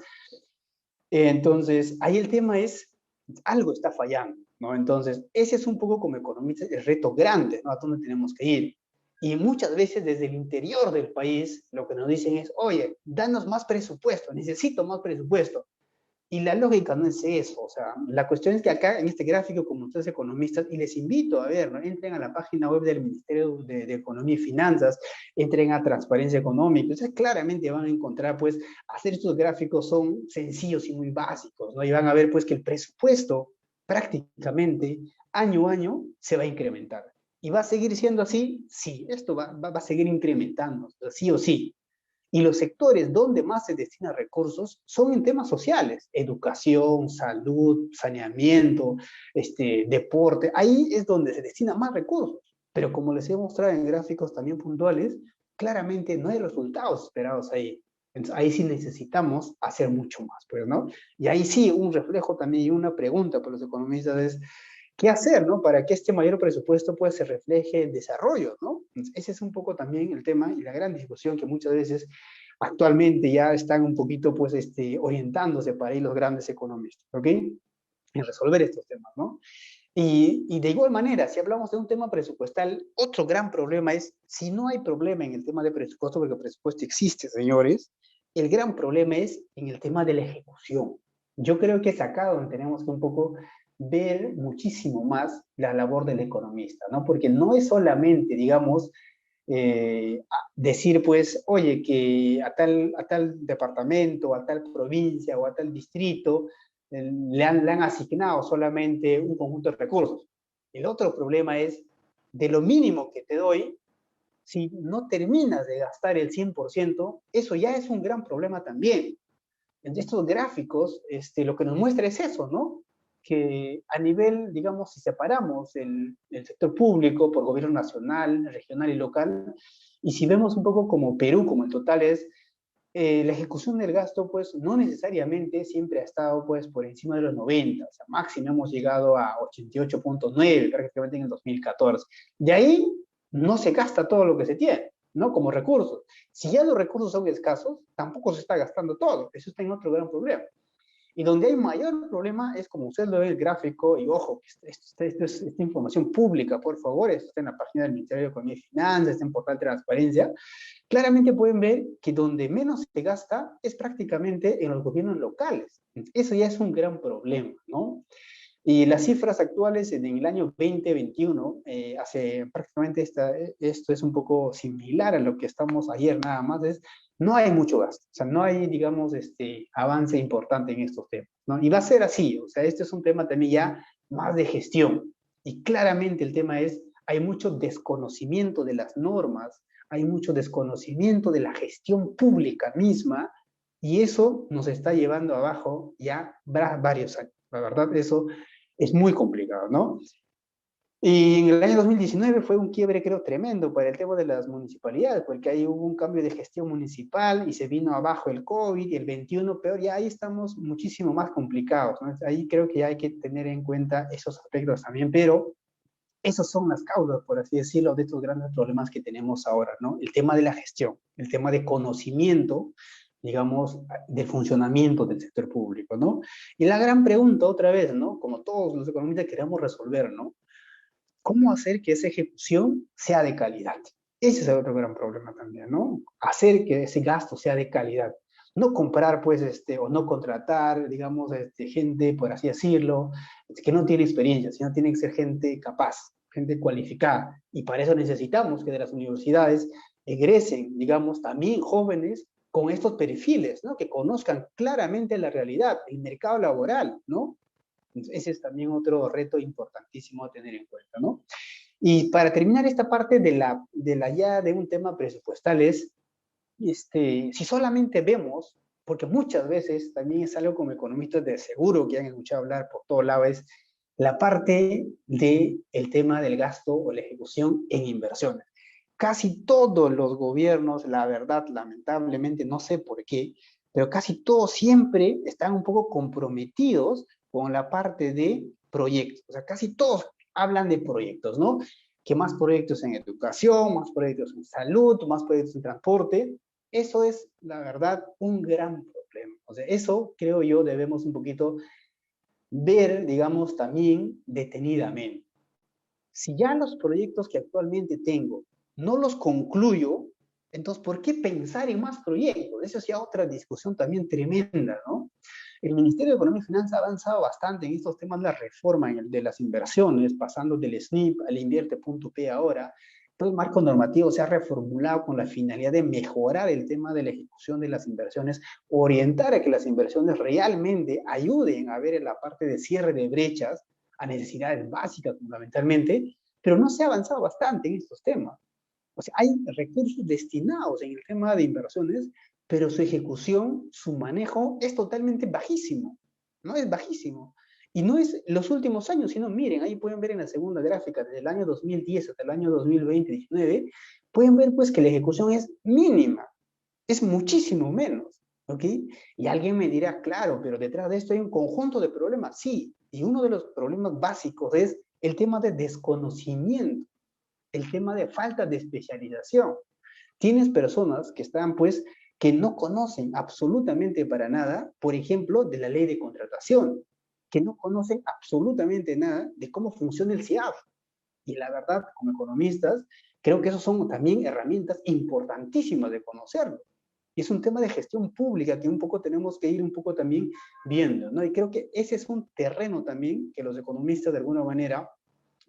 Entonces, ahí el tema es, algo está fallando, ¿no? Entonces, ese es un poco como economista el reto grande, ¿no? A dónde tenemos que ir. Y muchas veces desde el interior del país lo que nos dicen es, oye, danos más presupuesto, necesito más presupuesto. Y la lógica no es eso, o sea, la cuestión es que acá en este gráfico, como ustedes economistas, y les invito a ver, ¿no? Entren a la página web del Ministerio de Economía y Finanzas, entren a Transparencia Económica, entonces claramente van a encontrar, pues, hacer estos gráficos son sencillos y muy básicos, ¿no? Y van a ver, pues, que el presupuesto prácticamente año a año se va a incrementar. ¿Y va a seguir siendo así? Sí, esto va a seguir incrementando, sí o sí. Y los sectores donde más se destina recursos son en temas sociales, educación, salud, saneamiento, deporte. Ahí es donde se destina más recursos. Pero como les he mostrado en gráficos también puntuales, claramente no hay resultados esperados ahí. Entonces, ahí sí necesitamos hacer mucho más, pues, ¿no? Y ahí sí, un reflejo también y una pregunta para los economistas es, ¿qué hacer, no? Para que este mayor presupuesto pues se refleje en desarrollo, ¿no? Entonces, ese es un poco también el tema y la gran discusión que muchas veces actualmente ya están un poquito pues orientándose para ir los grandes economistas, ¿ok? En resolver estos temas, ¿no? Y de igual manera, si hablamos de un tema presupuestal, otro gran problema es, si no hay problema en el tema de presupuesto, porque el presupuesto existe, señores, el gran problema es en el tema de la ejecución. Yo creo que es acá donde tenemos que un poco ver muchísimo más la labor del economista, ¿no? Porque no es solamente, digamos, decir, pues, oye, que a tal departamento, a tal provincia o a tal distrito le han asignado solamente un conjunto de recursos. El otro problema es, de lo mínimo que te doy, si no terminas de gastar el 100%, eso ya es un gran problema también. En estos gráficos, lo que nos muestra es eso, ¿no? Que a nivel, digamos, si separamos el sector público por gobierno nacional, regional y local, y si vemos un poco como Perú, como el total es, la ejecución del gasto, pues, no necesariamente siempre ha estado, pues, por encima de los 90, o sea, máximo hemos llegado a 88.9 prácticamente en el 2014. De ahí no se gasta todo lo que se tiene, ¿no? Como recursos. Si ya los recursos son escasos, tampoco se está gastando todo. Eso está en otro gran problema. Y donde hay mayor problema es, como usted lo ve en el gráfico, y ojo, esto es esta información pública, por favor, esto está en la página del Ministerio de Economía y Finanzas, está en portal de transparencia, claramente pueden ver que donde menos se gasta es prácticamente en los gobiernos locales. Eso ya es un gran problema, ¿no? Y las cifras actuales en el año 2021, hace prácticamente esto es un poco similar a lo que estamos ayer nada más, es no hay mucho gasto, o sea, no hay, digamos, avance importante en estos temas, ¿no? Y va a ser así, o sea, este es un tema también ya más de gestión. Y claramente el tema es, hay mucho desconocimiento de las normas, hay mucho desconocimiento de la gestión pública misma, y eso nos está llevando abajo ya varios años. La verdad, eso es muy complicado, ¿no? Y en el año 2019 fue un quiebre, creo, tremendo para el tema de las municipalidades, porque ahí hubo un cambio de gestión municipal y se vino abajo el COVID y el 21 peor, y ahí estamos muchísimo más complicados, ¿no? Ahí creo que hay que tener en cuenta esos aspectos también, pero esas son las causas, por así decirlo, de estos grandes problemas que tenemos ahora, ¿no? El tema de la gestión, el tema de conocimiento, digamos, del funcionamiento del sector público, ¿no? Y la gran pregunta, otra vez, ¿no? Como todos los economistas queremos resolver, ¿no? ¿Cómo hacer que esa ejecución sea de calidad? Ese es el otro gran problema también, ¿no? Hacer que ese gasto sea de calidad. No comprar, pues, o no contratar, digamos, gente, por así decirlo, que no tiene experiencia, sino tiene que ser gente capaz, gente cualificada. Y para eso necesitamos que de las universidades egresen, digamos, también jóvenes con estos perfiles, ¿no? Que conozcan claramente la realidad, el mercado laboral, ¿no? Ese es también otro reto importantísimo a tener en cuenta, ¿no? Y para terminar esta parte de la ya de un tema presupuestal es, si solamente vemos porque muchas veces también es algo como economistas de seguro que han escuchado hablar por todos lados, es la parte del tema del gasto o la ejecución en inversiones. Casi todos los gobiernos, la verdad, lamentablemente, no sé por qué, pero casi todos siempre están un poco comprometidos con la parte de proyectos. O sea, casi todos hablan de proyectos, ¿no? Que más proyectos en educación, más proyectos en salud, más proyectos en transporte. Eso es, la verdad, un gran problema. O sea, eso creo yo debemos un poquito ver, digamos, también detenidamente. Si ya los proyectos que actualmente tengo no los concluyo, entonces, ¿por qué pensar en más proyectos? Eso es ya otra discusión también tremenda, ¿no? El Ministerio de Economía y Finanzas ha avanzado bastante en estos temas de la reforma de las inversiones, pasando del SNIP al invierte.p ahora. Todo el marco normativo se ha reformulado con la finalidad de mejorar el tema de la ejecución de las inversiones, orientar a que las inversiones realmente ayuden a ver en la parte de cierre de brechas a necesidades básicas fundamentalmente, pero no se ha avanzado bastante en estos temas. O sea, hay recursos destinados en el tema de inversiones, pero su ejecución, su manejo es totalmente bajísimo, ¿no? Es bajísimo. Y no es los últimos años, sino miren, ahí pueden ver en la segunda gráfica, desde el año 2010 hasta el año 2020-19, pueden ver pues que la ejecución es mínima, es muchísimo menos, ¿ok? Y alguien me dirá, claro, pero detrás de esto hay un conjunto de problemas, sí, y uno de los problemas básicos es el tema de desconocimiento, el tema de falta de especialización. Tienes personas que están, pues, que no conocen absolutamente para nada, por ejemplo, de la ley de contratación, que no conocen absolutamente nada de cómo funciona el CIAF. Y la verdad, como economistas, creo que esos son también herramientas importantísimas de conocerlo. Y es un tema de gestión pública que un poco tenemos que ir un poco también viendo, ¿no? Y creo que ese es un terreno también que los economistas de alguna manera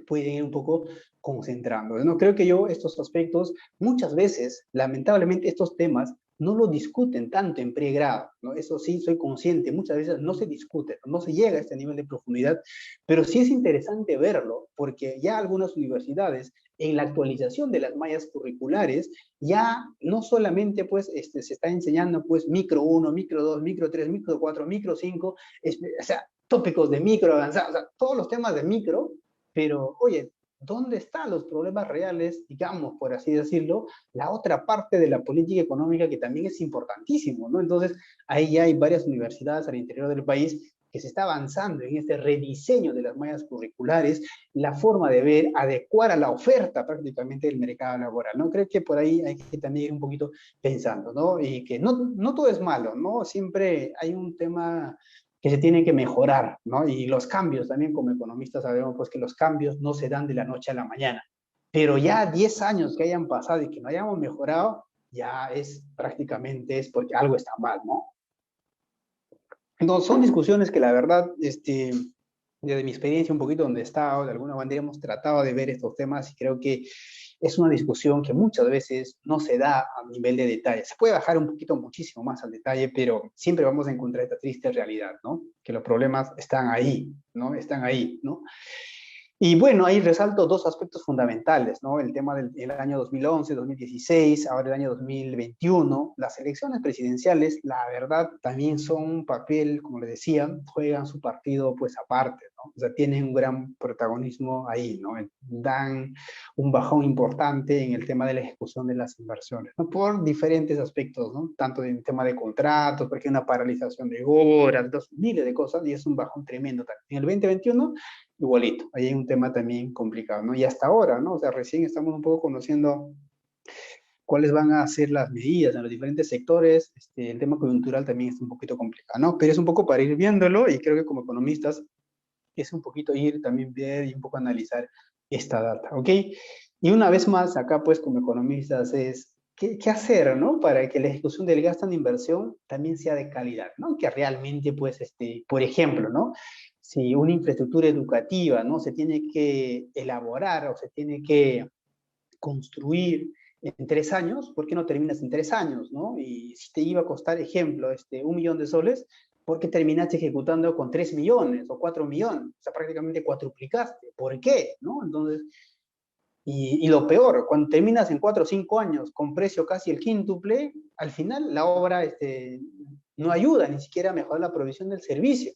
pueden ir un poco concentrando. No creo que yo estos aspectos, muchas veces, lamentablemente, estos temas no lo discuten tanto en pregrado, ¿no? Eso sí, soy consciente, muchas veces no se discute, no se llega a este nivel de profundidad, pero sí es interesante verlo, porque ya algunas universidades, en la actualización de las mallas curriculares, ya no solamente pues se está enseñando pues micro 1, micro 2, micro 3, micro 4, micro 5, o sea, tópicos de micro avanzados, o sea, todos los temas de micro, pero, oye, ¿dónde están los problemas reales, digamos, por así decirlo? La otra parte de la política económica que también es importantísimo, ¿no? Entonces, ahí ya hay varias universidades al interior del país que se está avanzando en este rediseño de las mallas curriculares, la forma de ver, adecuar a la oferta prácticamente del mercado laboral, ¿no? Creo que por ahí hay que también ir un poquito pensando, ¿no? Y que no todo es malo, ¿no? Siempre hay un tema que se tienen que mejorar, ¿no? Y los cambios, también como economistas sabemos pues que los cambios no se dan de la noche a la mañana, pero ya 10 años que hayan pasado y que no hayamos mejorado, ya es prácticamente es porque algo está mal, ¿no? Entonces son discusiones que la verdad, desde mi experiencia un poquito donde he estado, de alguna manera hemos tratado de ver estos temas y creo que es una discusión que muchas veces no se da a nivel de detalle. Se puede bajar un poquito muchísimo más al detalle, pero siempre vamos a encontrar esta triste realidad, ¿no? Que los problemas están ahí, ¿no? Están ahí, ¿no? Y bueno, ahí resalto dos aspectos fundamentales, ¿no? El tema del año 2011, 2016, ahora el año 2021. Las elecciones presidenciales, la verdad, también son un papel, como le decía, juegan su partido pues aparte, ¿no? O sea, tienen un gran protagonismo ahí, ¿no? Dan un bajón importante en el tema de la ejecución de las inversiones, ¿no? Por diferentes aspectos, ¿no? Tanto en el tema de contratos, porque hay una paralización de obras, miles de cosas, y es un bajón tremendo también. En el 2021 igualito, ahí hay un tema también complicado, ¿no? Y hasta ahora, ¿no? O sea, recién estamos un poco conociendo cuáles van a ser las medidas en los diferentes sectores, el tema coyuntural también es un poquito complicado, ¿no? Pero es un poco para ir viéndolo y creo que como economistas es un poquito ir también ver y un poco analizar esta data, ¿ok? Y una vez más, acá pues como economistas es, ¿qué hacer, ¿no? Para que la ejecución del gasto en inversión también sea de calidad, ¿no? Que realmente pues, por ejemplo, ¿no? Si una infraestructura educativa, ¿no? Se tiene que elaborar o se tiene que construir en 3 años, ¿por qué no terminas en 3 años, no? Y si te iba a costar, ejemplo, 1 millón de soles, ¿por qué terminaste ejecutando con 3 millones o 4 millones? O sea, prácticamente cuatriplicaste. ¿Por qué? ¿No? Entonces, y lo peor, cuando terminas en 4 o 5 años con precio casi el quíntuple, al final la obra no ayuda ni siquiera a mejorar la provisión del servicio.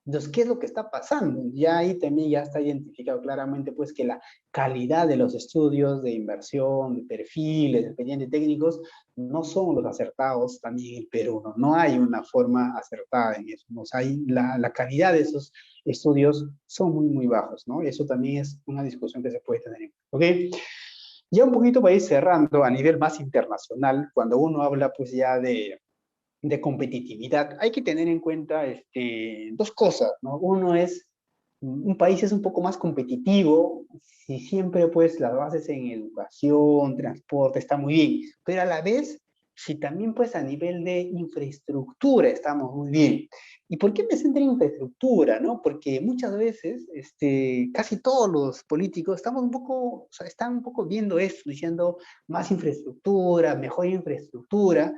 Entonces, ¿qué es lo que está pasando? Ya ahí también ya está identificado claramente pues que la calidad de los estudios de inversión, de perfiles, de expedientes técnicos, no son los acertados también en el Perú, ¿no? No hay una forma acertada en eso, ¿no? O sea, la calidad de esos estudios son muy, muy bajos, ¿no? Y eso también es una discusión que se puede tener, ¿ok? Ya un poquito para ir cerrando a nivel más internacional, cuando uno habla pues ya de competitividad, hay que tener en cuenta dos cosas, ¿no? Uno es, un país es un poco más competitivo si siempre pues las bases en educación, transporte está muy bien, pero a la vez si también pues a nivel de infraestructura estamos muy bien. ¿Y por qué me centro en infraestructura, no? Porque muchas veces, casi todos los políticos estamos un poco, o sea, están un poco viendo esto, diciendo más infraestructura, mejor infraestructura,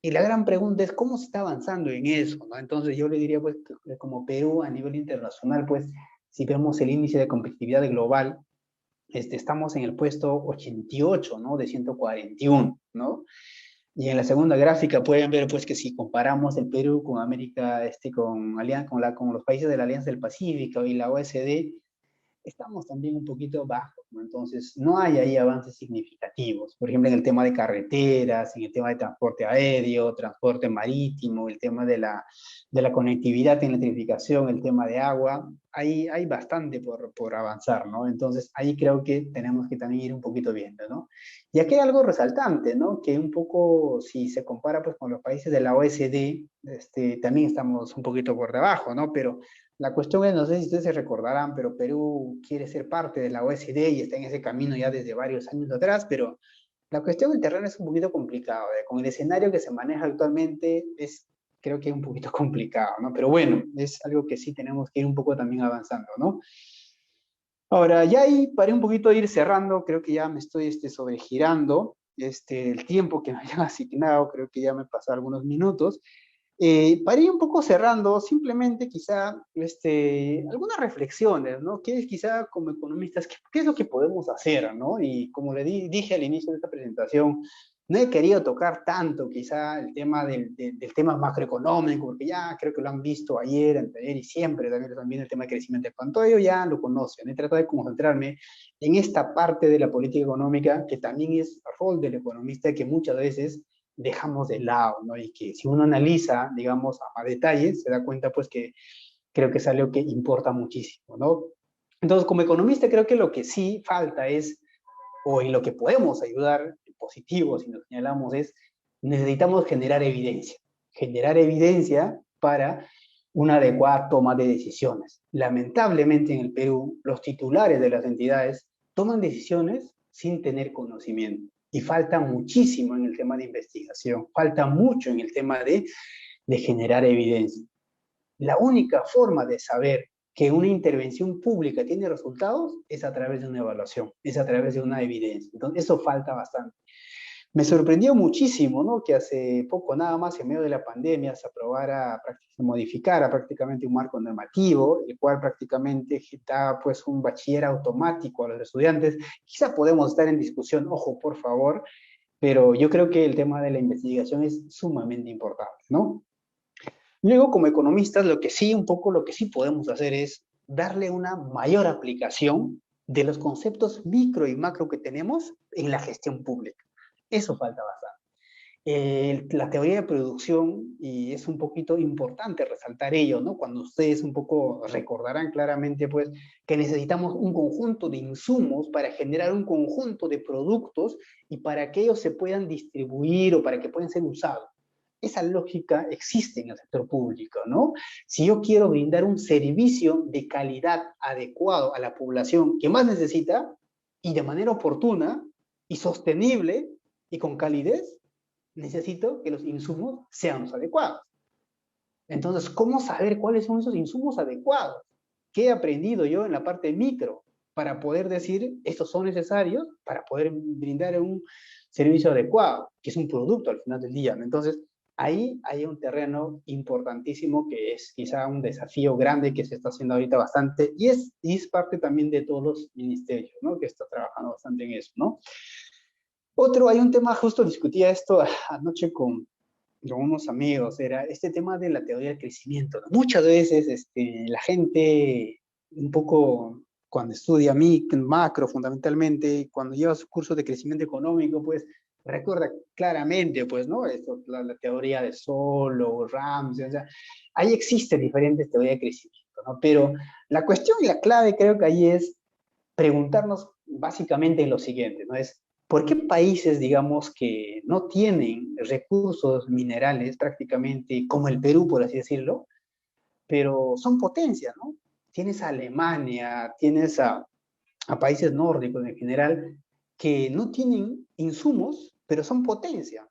y la gran pregunta es cómo se está avanzando en eso, ¿no? Entonces yo le diría, pues, que como Perú a nivel internacional, pues, si vemos el índice de competitividad global, estamos en el puesto 88, ¿no? De 141, ¿no? Y en la segunda gráfica pueden ver, pues, que si comparamos el Perú con América, con los países de la Alianza del Pacífico y la OSD, estamos también un poquito bajos, ¿no? Entonces, no hay ahí avances significativos. Por ejemplo, en el tema de carreteras, en el tema de transporte aéreo, transporte marítimo, el tema de la conectividad en la electrificación, el tema de agua, hay bastante por avanzar, ¿no? Entonces, ahí creo que tenemos que también ir un poquito viendo, ¿no? Y aquí hay algo resaltante, ¿no? Que un poco, si se compara pues con los países de la OECD, también estamos un poquito por debajo, ¿no? Pero la cuestión es, no sé si ustedes se recordarán, pero Perú quiere ser parte de la OECD y está en ese camino ya desde varios años atrás, pero la cuestión del terreno es un poquito complicado. Con el escenario que se maneja actualmente creo que es un poquito complicado, ¿no? Pero bueno, es algo que sí tenemos que ir un poco también avanzando, ¿no? Ahora, ya ahí paré un poquito de ir cerrando, creo que ya me estoy sobregirando el tiempo que me hayan asignado, creo que ya me pasó algunos minutos. Para ir un poco cerrando, simplemente quizá algunas reflexiones, ¿no? ¿Qué es quizá como economistas, qué es lo que podemos hacer, ¿no? Y como dije al inicio de esta presentación, no he querido tocar tanto quizá el tema del tema macroeconómico, porque ya creo que lo han visto ayer, anteayer y siempre también el tema de crecimiento de cuanto ello ya lo conocen. He tratado de concentrarme en esta parte de la política económica, que también es rol del economista, que muchas veces dejamos de lado, ¿no? Y que si uno analiza, digamos, a detalle, se da cuenta, pues, que creo que es algo que importa muchísimo, ¿no? Entonces, como economista, creo que lo que sí falta es, o en lo que podemos ayudar en positivo, si nos señalamos, es necesitamos generar evidencia para una adecuada toma de decisiones. Lamentablemente en el Perú, los titulares de las entidades toman decisiones sin tener conocimiento. Y falta muchísimo en el tema de investigación, falta mucho en el tema de generar evidencia. La única forma de saber que una intervención pública tiene resultados es a través de una evaluación, es a través de una evidencia. Entonces, eso falta bastante. Me sorprendió muchísimo, ¿no? Que hace poco nada más, en medio de la pandemia, se modificara prácticamente un marco normativo, el cual prácticamente da pues un bachiller automático a los estudiantes. Quizá podemos estar en discusión, ojo, por favor, pero yo creo que el tema de la investigación es sumamente importante, ¿no? Luego, como economistas, lo que sí podemos hacer es darle una mayor aplicación de los conceptos micro y macro que tenemos en la gestión pública. Eso falta bastante. La teoría de producción, y es un poquito importante resaltar ello, ¿no? Cuando ustedes un poco recordarán claramente, pues, que necesitamos un conjunto de insumos para generar un conjunto de productos y para que ellos se puedan distribuir o para que puedan ser usados. Esa lógica existe en el sector público, ¿no? Si yo quiero brindar un servicio de calidad adecuado a la población que más necesita y de manera oportuna y sostenible y con calidez, necesito que los insumos sean los adecuados. Entonces, ¿cómo saber cuáles son esos insumos adecuados? ¿Qué he aprendido yo en la parte micro para poder decir estos son necesarios para poder brindar un servicio adecuado, que es un producto al final del día? Entonces, ahí hay un terreno importantísimo que es quizá un desafío grande que se está haciendo ahorita bastante y es parte también de todos los ministerios, ¿no? Que está trabajando bastante en eso, ¿no? Hay un tema, justo discutía esto anoche con unos amigos, era este tema de la teoría del crecimiento, ¿no? Muchas veces la gente, un poco cuando estudia macro fundamentalmente, cuando lleva sus cursos de crecimiento económico, pues recuerda claramente, pues, ¿no? Esto, la teoría de Solow, Ramsey, o sea, ahí existen diferentes teorías de crecimiento, ¿no? Pero la cuestión y la clave creo que ahí es preguntarnos básicamente en lo siguiente, ¿no? Es, ¿por qué países, digamos, que no tienen recursos minerales prácticamente como el Perú, por así decirlo, pero son potencias, ¿no? Tienes a Alemania, tienes a países nórdicos en general, que no tienen insumos, pero son potencia.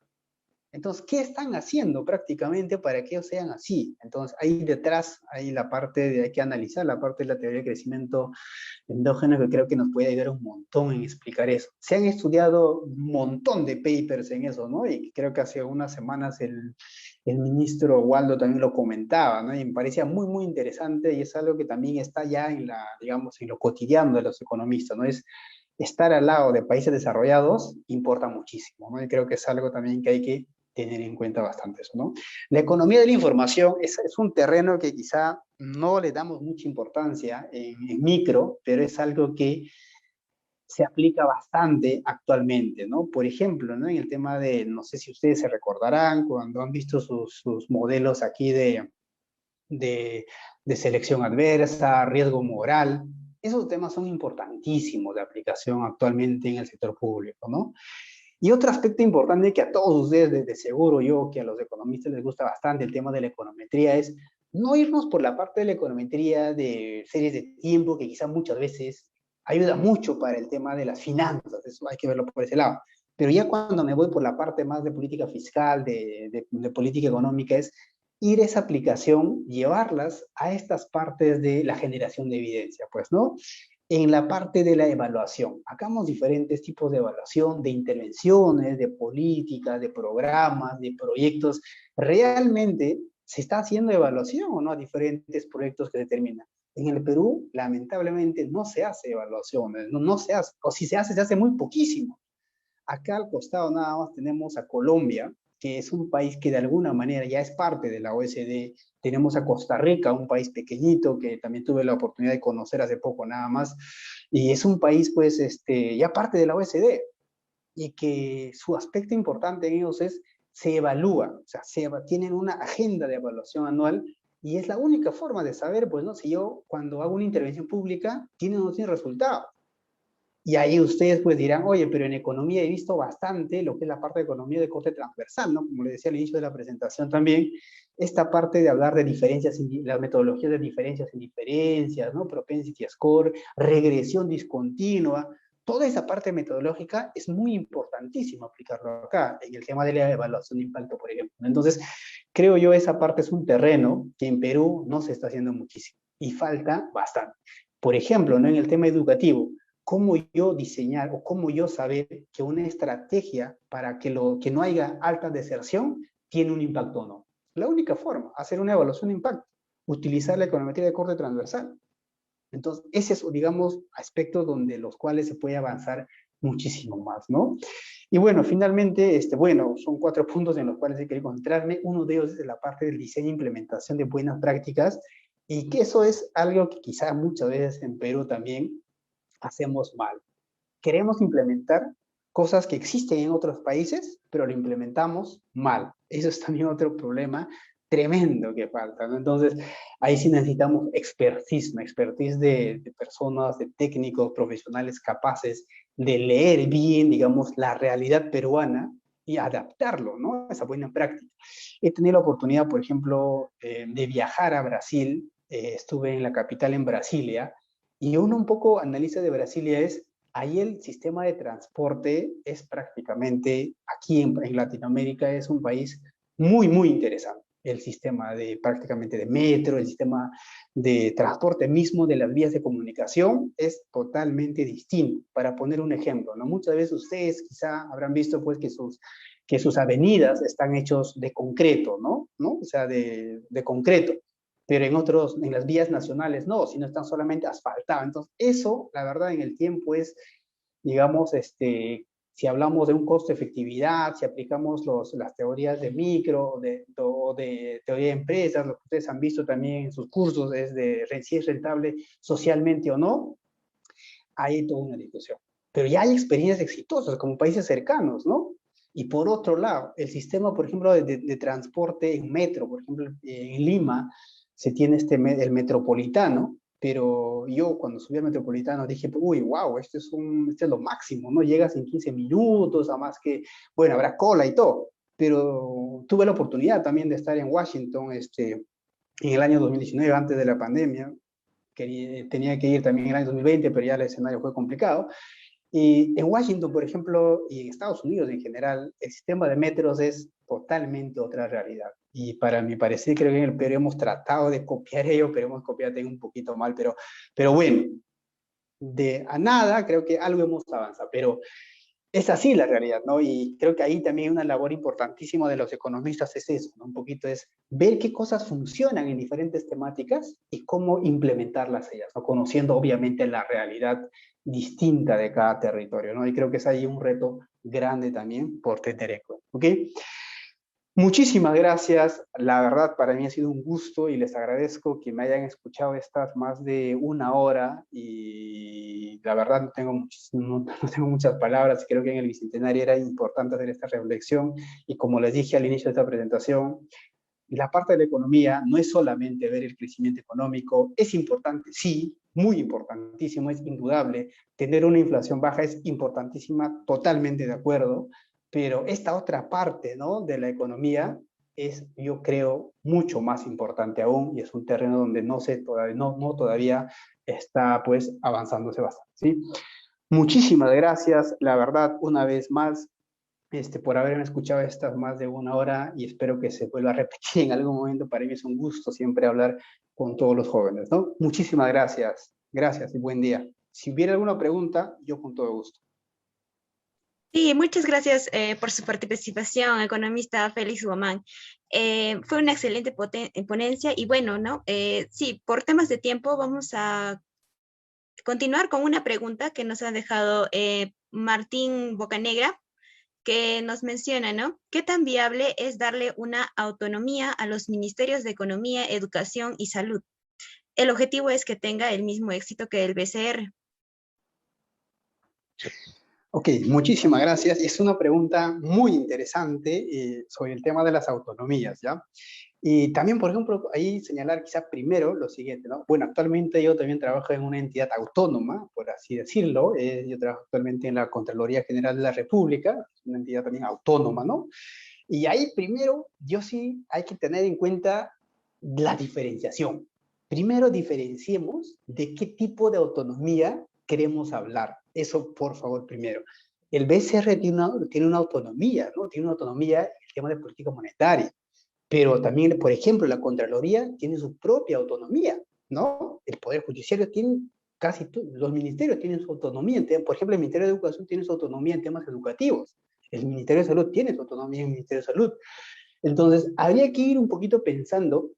Entonces, ¿qué están haciendo prácticamente para que ellos sean así? Entonces, ahí detrás, hay la parte de, hay que analizar la parte de la teoría de crecimiento endógeno que creo que nos puede ayudar un montón en explicar eso. Se han estudiado un montón de papers en eso, ¿no? Y creo que hace unas semanas el ministro Waldo también lo comentaba, ¿no? Y me parecía muy, muy interesante y es algo que también está ya en la, digamos, en lo cotidiano de los economistas, ¿no? Es estar al lado de países desarrollados importa muchísimo, ¿no? Y creo que es algo también que hay que tener en cuenta bastante eso, ¿no? La economía de la información es un terreno que quizá no le damos mucha importancia en micro, pero es algo que se aplica bastante actualmente, ¿no? Por ejemplo, ¿no? En el tema de, no sé si ustedes se recordarán, cuando han visto sus modelos aquí de, de selección adversa, riesgo moral, esos temas son importantísimos de aplicación actualmente en el sector público, ¿no? Y otro aspecto importante que a todos ustedes, de seguro yo, que a los economistas les gusta bastante el tema de la econometría, es no irnos por la parte de la econometría de series de tiempo, que quizá muchas veces ayuda mucho para el tema de las finanzas, eso hay que verlo por ese lado. Pero ya cuando me voy por la parte más de política fiscal, de política económica, es ir a esa aplicación, llevarlas a estas partes de la generación de evidencia, pues, ¿no? En la parte de la evaluación. Hagamos diferentes tipos de evaluación, de intervenciones, de políticas, de programas, de proyectos. ¿Realmente se está haciendo evaluación o no a diferentes proyectos que determinan? En el Perú, lamentablemente, no se hace evaluaciones, no se hace, o si se hace muy poquísimo. Acá al costado nada más tenemos a Colombia, que es un país que de alguna manera ya es parte de la OECD. Tenemos a Costa Rica, un país pequeñito que también tuve la oportunidad de conocer hace poco nada más. Y es un país pues ya parte de la OECD y que su aspecto importante en ellos es se evalúa, o sea, tienen una agenda de evaluación anual y es la única forma de saber, pues, ¿no? Si yo cuando hago una intervención pública, tiene o no tiene resultado. Y ahí ustedes pues dirán, oye, pero en economía he visto bastante lo que es la parte de economía de corte transversal, ¿no? Como le decía al inicio de la presentación también, esta parte de hablar de diferencias, la metodología de diferencias en diferencias, ¿no? Propensity score, regresión discontinua, toda esa parte metodológica es muy importantísimo aplicarlo acá, en el tema de la evaluación de impacto, por ejemplo. Entonces, creo yo esa parte es un terreno que en Perú no se está haciendo muchísimo y falta bastante. Por ejemplo, ¿no? En el tema educativo, cómo yo diseñar o cómo yo saber que una estrategia para que no haya alta deserción tiene un impacto o no. La única forma, hacer una evaluación de impacto, utilizar la econometría de corte transversal. Entonces, ese es, digamos, aspectos donde los cuales se puede avanzar muchísimo más, ¿no? Y bueno, finalmente, bueno, son 4 puntos en los cuales hay que concentrarme. Uno de ellos es la parte del diseño e implementación de buenas prácticas, y que eso es algo que quizá muchas veces en Perú también hacemos mal. Queremos implementar cosas que existen en otros países, pero lo implementamos mal. Eso es también otro problema tremendo que falta, ¿no? Entonces, ahí sí necesitamos expertise, ¿no? Expertise de personas, de técnicos, profesionales capaces de leer bien, digamos, la realidad peruana y adaptarlo, ¿no? Esa buena práctica. He tenido la oportunidad, por ejemplo, de viajar a Brasil. Estuve en la capital, en Brasilia, y uno un poco analiza de Brasilia es, ahí el sistema de transporte es prácticamente, aquí en Latinoamérica es un país muy, muy interesante. El sistema de prácticamente de metro, el sistema de transporte mismo de las vías de comunicación es totalmente distinto. Para poner un ejemplo, ¿no? Muchas veces ustedes quizá habrán visto pues que sus avenidas están hechos de concreto, ¿no? O sea, de concreto, pero en las vías nacionales no, sino están solamente asfaltadas. Entonces, eso, la verdad, en el tiempo es, digamos, Si hablamos de un costo-efectividad, si aplicamos las teorías de micro o de teoría de empresas, lo que ustedes han visto también en sus cursos es de si es rentable socialmente o no, hay toda una discusión. Pero ya hay experiencias exitosas como países cercanos, ¿no? Y por otro lado, el sistema, por ejemplo, de transporte en metro, por ejemplo, en Lima se tiene el metropolitano, pero yo cuando subí al metropolitano dije, uy, wow, este es lo máximo, ¿no? Llegas en 15 minutos, a más que, bueno, habrá cola y todo, pero tuve la oportunidad también de estar en Washington en el año 2019, antes de la pandemia. Tenía que ir también en el año 2020, pero ya el escenario fue complicado. Y en Washington, por ejemplo, y en Estados Unidos en general, el sistema de metros es totalmente otra realidad. Y para mi parecer, creo que en el Perú hemos tratado de copiar ello, pero hemos copiado un poquito mal, pero bueno, de a nada creo que algo hemos avanzado, pero es así la realidad, ¿no? Y creo que ahí también una labor importantísima de los economistas es eso, ¿no? Un poquito es ver qué cosas funcionan en diferentes temáticas y cómo implementarlas ellas, ¿no? Conociendo obviamente la realidad distinta de cada territorio, ¿no? Y creo que es ahí un reto grande también por tener en cuenta, ¿ok? Muchísimas gracias, la verdad para mí ha sido un gusto y les agradezco que me hayan escuchado estas más de una hora y la verdad no tengo muchas palabras, creo que en el Bicentenario era importante hacer esta reflexión y como les dije al inicio de esta presentación, la parte de la economía no es solamente ver el crecimiento económico, es importante, sí, muy importantísimo, es indudable, tener una inflación baja es importantísima, totalmente de acuerdo, pero esta otra parte, ¿no?, de la economía es, yo creo, mucho más importante aún y es un terreno donde todavía está pues avanzándose bastante, ¿sí? Muchísimas gracias, la verdad, una vez más, por haberme escuchado estas más de una hora y espero que se vuelva a repetir en algún momento. Para mí es un gusto siempre hablar con todos los jóvenes, ¿no? Muchísimas gracias, gracias y buen día. Si hubiera alguna pregunta, yo con todo gusto. Sí, muchas gracias por su participación, economista Félix Guamán. Fue una excelente ponencia y bueno, ¿no? Sí, por temas de tiempo vamos a continuar con una pregunta que nos ha dejado Martín Bocanegra, que nos menciona, ¿no? ¿Qué tan viable es darle una autonomía a los ministerios de Economía, Educación y Salud? El objetivo es que tenga el mismo éxito que el BCR. Ok, muchísimas gracias. Es una pregunta muy interesante sobre el tema de las autonomías, ¿ya? Y también, por ejemplo, ahí señalar quizá primero lo siguiente, ¿no? Bueno, actualmente yo también trabajo en una entidad autónoma, por así decirlo. Yo trabajo actualmente en la Contraloría General de la República, una entidad también autónoma, ¿no? Y ahí primero, yo sí hay que tener en cuenta la diferenciación. Primero diferenciemos de qué tipo de autonomía queremos hablar. Eso, por favor, primero. El BCR tiene una autonomía, ¿no? Tiene una autonomía en el tema de política monetaria. Pero también, por ejemplo, la Contraloría tiene su propia autonomía, ¿no? El Poder Judiciario tiene casi los ministerios tienen su autonomía. Por ejemplo, el Ministerio de Educación tiene su autonomía en temas educativos. El Ministerio de Salud tiene su autonomía en el Ministerio de Salud. Entonces, habría que ir un poquito pensando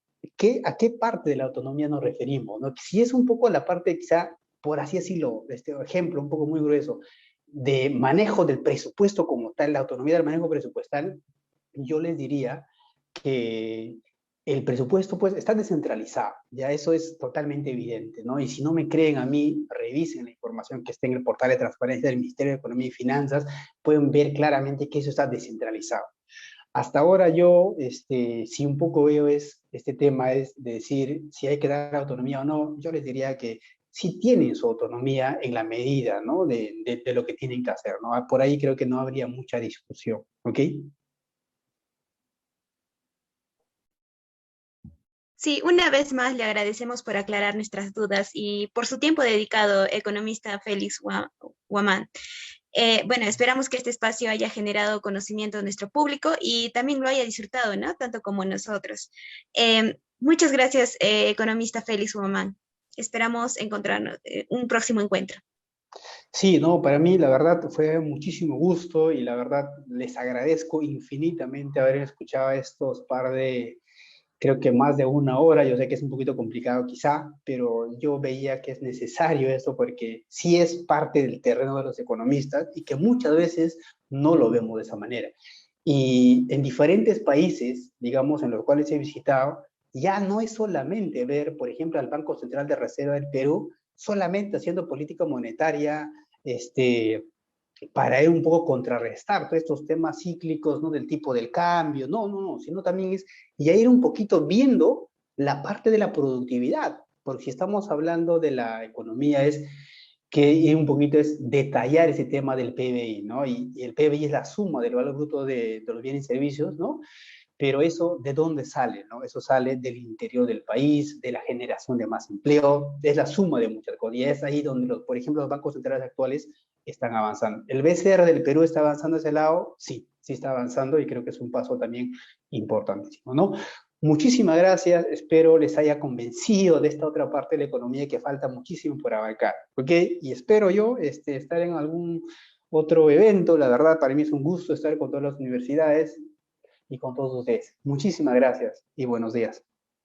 a qué parte de la autonomía nos referimos, ¿no? Si es un poco la parte, quizá, por así decirlo, este ejemplo un poco muy grueso, de manejo del presupuesto como tal, la autonomía del manejo presupuestal, yo les diría que el presupuesto pues está descentralizado, ya eso es totalmente evidente, ¿no? Y si no me creen a mí, revisen la información que está en el portal de transparencia del Ministerio de Economía y Finanzas, pueden ver claramente que eso está descentralizado. Hasta ahora yo, si un poco veo este tema es de decir si hay que dar autonomía o no, yo les diría que sí tienen su autonomía en la medida, ¿no? De lo que tienen que hacer, ¿no? Por ahí creo que no habría mucha discusión, ¿ok? Sí, una vez más le agradecemos por aclarar nuestras dudas y por su tiempo dedicado, economista Félix Guamán. Bueno, esperamos que este espacio haya generado conocimiento a nuestro público y también lo haya disfrutado, ¿no? Tanto como nosotros. Muchas gracias, economista Félix Guamán. Esperamos encontrarnos un próximo encuentro. Sí, no, para mí la verdad fue muchísimo gusto y la verdad les agradezco infinitamente haber escuchado estos par creo que más de una hora. Yo sé que es un poquito complicado quizá, pero yo veía que es necesario eso porque sí es parte del terreno de los economistas y que muchas veces no lo vemos de esa manera. Y en diferentes países, digamos, en los cuales he visitado, ya no es solamente ver, por ejemplo, al Banco Central de Reserva del Perú solamente haciendo política monetaria, para ir un poco contrarrestar todos estos temas cíclicos, ¿no? Del tipo del cambio, no, sino también es ya ir un poquito viendo la parte de la productividad, porque si estamos hablando de la economía es que ir un poquito es detallar ese tema del PBI, ¿no? Y el PBI es la suma del valor bruto de los bienes y servicios, ¿no? Pero eso, ¿de dónde sale? ¿No? Eso sale del interior del país, de la generación de más empleo, es la suma de muchas cosas. Y es ahí donde, por ejemplo, los bancos centrales actuales están avanzando. ¿El BCR del Perú está avanzando a ese lado? Sí, sí está avanzando y creo que es un paso también importantísimo, ¿no? Muchísimas gracias, espero les haya convencido de esta otra parte de la economía que falta muchísimo por abarcar, ¿ok? Y espero yo estar en algún otro evento, la verdad para mí es un gusto estar con todas las universidades y con todos ustedes. Muchísimas gracias y buenos días.